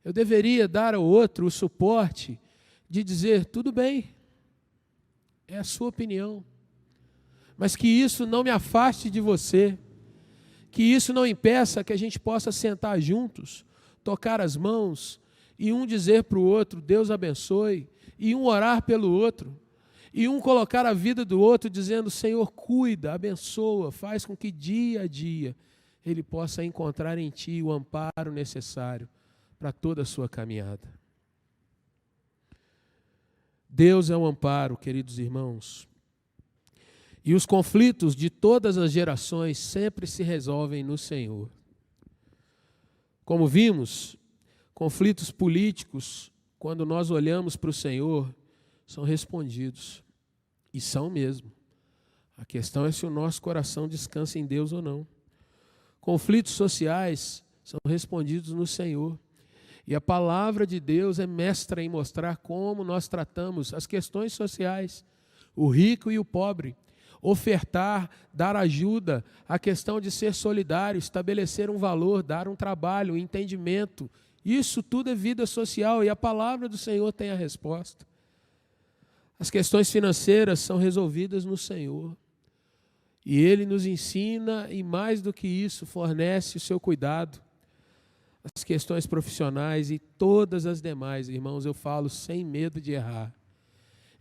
Eu deveria dar ao outro o suporte de dizer, tudo bem, é a sua opinião, mas que isso não me afaste de você, que isso não impeça que a gente possa sentar juntos, tocar as mãos, e um dizer para o outro, Deus abençoe, e um orar pelo outro, e um colocar a vida do outro dizendo, Senhor, cuida, abençoa, faz com que dia a dia ele possa encontrar em Ti o amparo necessário para toda a sua caminhada. Deus é um amparo, queridos irmãos, e os conflitos de todas as gerações sempre se resolvem no Senhor. Como vimos, conflitos políticos, quando nós olhamos para o Senhor, são respondidos, e são mesmo. A questão é se o nosso coração descansa em Deus ou não. Conflitos sociais são respondidos no Senhor. E a palavra de Deus é mestra em mostrar como nós tratamos as questões sociais, o rico e o pobre, ofertar, dar ajuda, a questão de ser solidário, estabelecer um valor, dar um trabalho, um entendimento. Isso tudo é vida social e a palavra do Senhor tem a resposta. As questões financeiras são resolvidas no Senhor. E Ele nos ensina e, mais do que isso, fornece o seu cuidado. As questões profissionais e todas as demais, irmãos, eu falo sem medo de errar.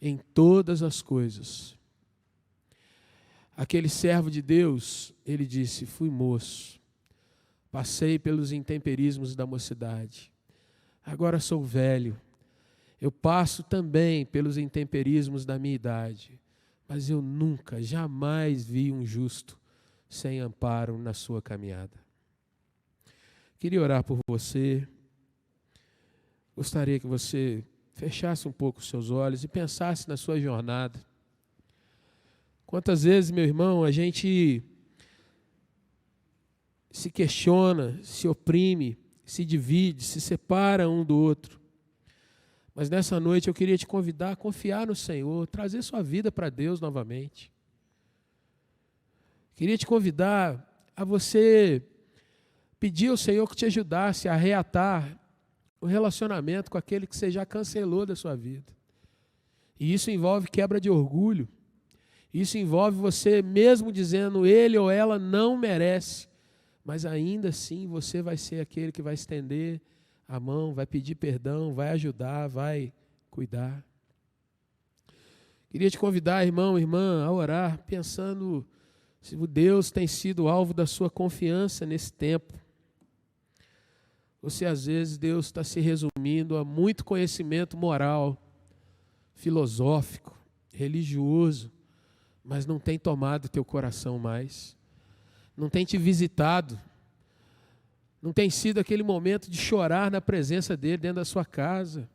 Em todas as coisas. Aquele servo de Deus, ele disse, fui moço, passei pelos intemperismos da mocidade, agora sou velho, eu passo também pelos intemperismos da minha idade, mas eu nunca, jamais vi um justo sem amparo na sua caminhada. Queria orar por você, gostaria que você fechasse um pouco os seus olhos e pensasse na sua jornada. Quantas vezes, meu irmão, a gente se questiona, se oprime, se divide, se separa um do outro. Mas nessa noite eu queria te convidar a confiar no Senhor, trazer sua vida para Deus novamente. Queria te convidar a você pedir ao Senhor que te ajudasse a reatar o relacionamento com aquele que você já cancelou da sua vida. E isso envolve quebra de orgulho. Isso envolve você mesmo dizendo ele ou ela não merece, mas ainda assim você vai ser aquele que vai estender a mão, vai pedir perdão, vai ajudar, vai cuidar. Queria te convidar, irmão, irmã, a orar, pensando se Deus tem sido alvo da sua confiança nesse tempo. Ou se às vezes Deus está se resumindo a muito conhecimento moral, filosófico, religioso, mas não tem tomado teu coração mais, não tem te visitado, não tem sido aquele momento de chorar na presença dele dentro da sua casa,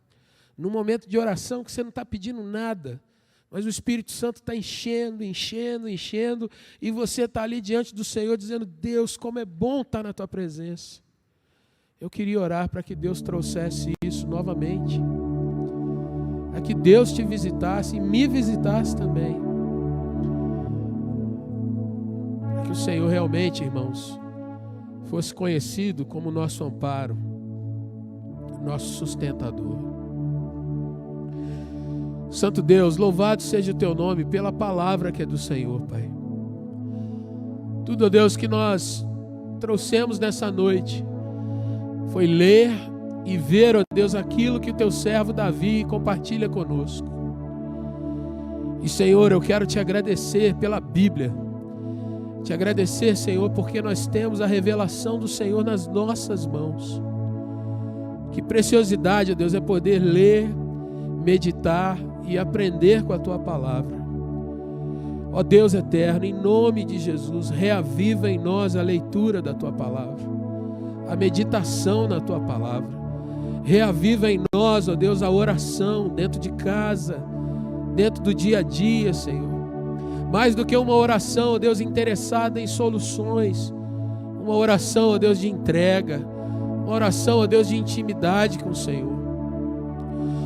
num momento de oração que você não está pedindo nada, mas o Espírito Santo está enchendo, e você está ali diante do Senhor dizendo, Deus, como é bom estar na tua presença. Eu queria orar para que Deus trouxesse isso novamente, para que Deus te visitasse e me visitasse também. Para que o Senhor realmente, irmãos, fosse conhecido como nosso amparo, nosso sustentador. Santo Deus, louvado seja o teu nome pela palavra que é do Senhor, Pai. Tudo, ó Deus, que nós trouxemos nessa noite foi ler e ver, ó Deus, aquilo que o teu servo Davi compartilha conosco. E, Senhor, eu quero te agradecer pela Bíblia. Te agradecer, Senhor, porque nós temos a revelação do Senhor nas nossas mãos. Que preciosidade, ó Deus, é poder ler, meditar e aprender com a tua palavra. Ó Deus eterno, em nome de Jesus, reaviva em nós a leitura da tua palavra, a meditação na tua palavra. Reaviva em nós, ó Deus, a oração dentro de casa, dentro do dia a dia, Senhor. Mais do que uma oração, ó Deus, interessada em soluções, uma oração, ó Deus, de entrega, uma oração, ó Deus, de intimidade com o Senhor.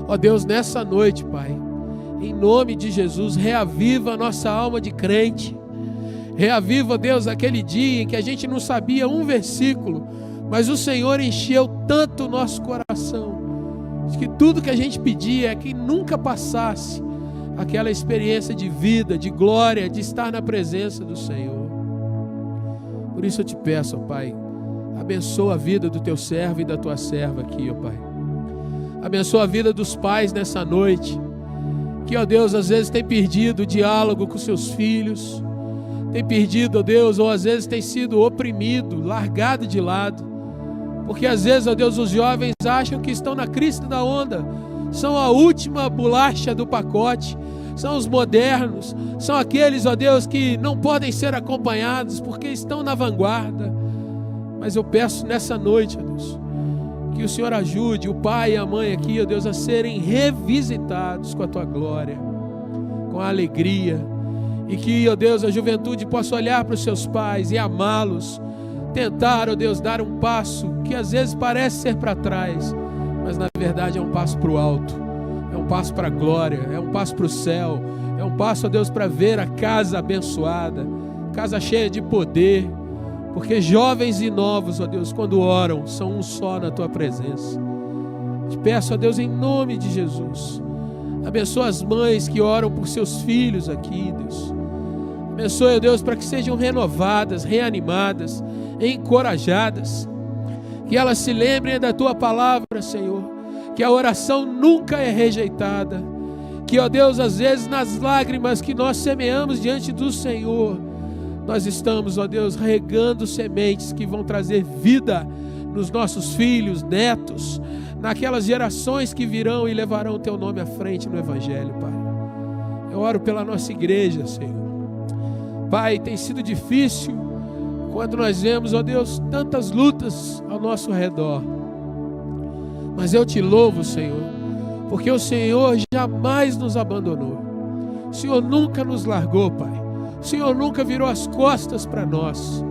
Ó Deus, nessa noite, Pai, em nome de Jesus, reaviva a nossa alma de crente. Reaviva, ó Deus, aquele dia em que a gente não sabia um versículo, Mas o Senhor encheu tanto o nosso coração, que tudo que a gente pedia é que nunca passasse aquela experiência de vida, de glória, de estar na presença do Senhor. Por isso eu te peço, ó Pai, abençoa a vida do teu servo e da tua serva aqui, ó Pai. Abençoa a vida dos pais nessa noite, que, ó Deus, às vezes tem perdido o diálogo com seus filhos, tem perdido, ó Deus, ou às vezes tem sido oprimido, largado de lado, porque às vezes, ó Deus, os jovens acham que estão na crista da onda, são a última bolacha do pacote, são os modernos, são aqueles, ó Deus, que não podem ser acompanhados porque estão na vanguarda. Mas eu peço nessa noite, ó Deus, que o Senhor ajude o pai e a mãe aqui, ó Deus, a serem revisitados com a tua glória, com a alegria, e que, ó Deus, a juventude possa olhar para os seus pais e amá-los, tentar, ó Deus, dar um passo que às vezes parece ser para trás, mas na verdade é um passo para o alto, é um passo para a glória, é um passo para o céu, é um passo, ó Deus, para ver a casa abençoada, casa cheia de poder, porque jovens e novos, ó Deus, quando oram, são um só na tua presença. Te peço, ó Deus, em nome de Jesus, abençoa as mães que oram por seus filhos aqui, Deus. Abençoe, ó Deus, para que sejam renovadas, reanimadas, encorajadas, que elas se lembrem da tua palavra, Senhor, que a oração nunca é rejeitada, que, ó Deus, às vezes nas lágrimas que nós semeamos diante do Senhor, nós estamos, ó Deus, regando sementes que vão trazer vida nos nossos filhos, netos, naquelas gerações que virão e levarão o teu nome à frente no Evangelho, Pai. Eu oro pela nossa igreja, Senhor. Pai, tem sido difícil quando nós vemos, ó Deus, tantas lutas ao nosso redor. Mas eu te louvo, Senhor, porque o Senhor jamais nos abandonou. O Senhor nunca nos largou, Pai. O Senhor nunca virou as costas para nós.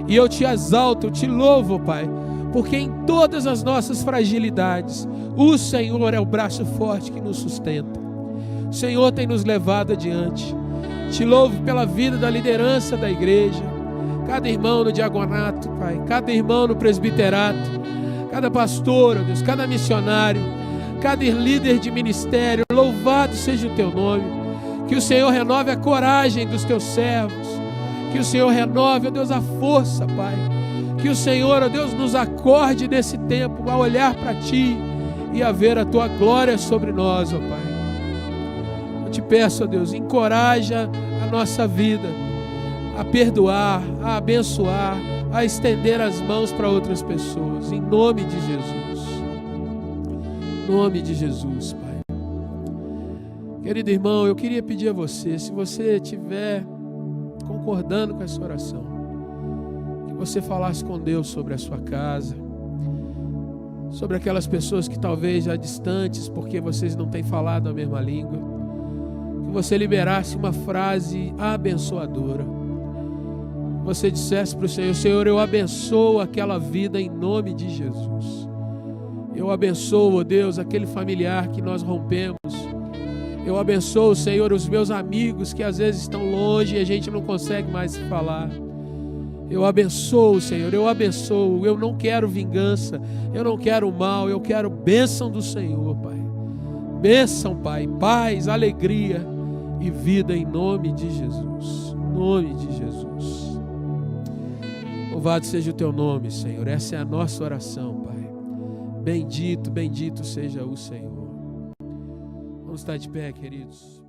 E eu te exalto, eu te louvo, Pai, porque em todas as nossas fragilidades, o Senhor é o braço forte que nos sustenta. O Senhor tem nos levado adiante. Te louvo pela vida da liderança da igreja, cada irmão no diaconato, Pai, cada irmão no presbiterato, cada pastor, ó Deus, cada missionário, cada líder de ministério. Louvado seja o teu nome. Que o Senhor renove a coragem dos teus servos, que o Senhor renove, ó Deus, a força, Pai, que o Senhor, ó Deus, nos acorde nesse tempo a olhar para Ti e a ver a Tua glória sobre nós, ó Pai. Eu te peço, ó Deus, encoraja a nossa vida a perdoar, a abençoar, a estender as mãos para outras pessoas, em nome de Jesus. Em nome de Jesus, Pai. Querido irmão, eu queria pedir a você, se você estiver concordando com essa oração, que você falasse com Deus sobre a sua casa, sobre aquelas pessoas que talvez já distantes, porque vocês não têm falado a mesma língua, que você liberasse uma frase abençoadora. Você dissesse para o Senhor: Senhor, eu abençoo aquela vida em nome de Jesus. Eu abençoo, ó Deus, aquele familiar que nós rompemos. Eu abençoo, Senhor, os meus amigos que às vezes estão longe e a gente não consegue mais falar. Eu abençoo, Senhor, eu abençoo. Eu não quero vingança, eu não quero mal, eu quero bênção do Senhor, Pai. Bênção, Pai, paz, alegria e vida em nome de Jesus. Em nome de Jesus. Louvado seja o teu nome, Senhor. Essa é a nossa oração, Pai. Bendito, bendito seja o Senhor. Vamos estar de pé, queridos.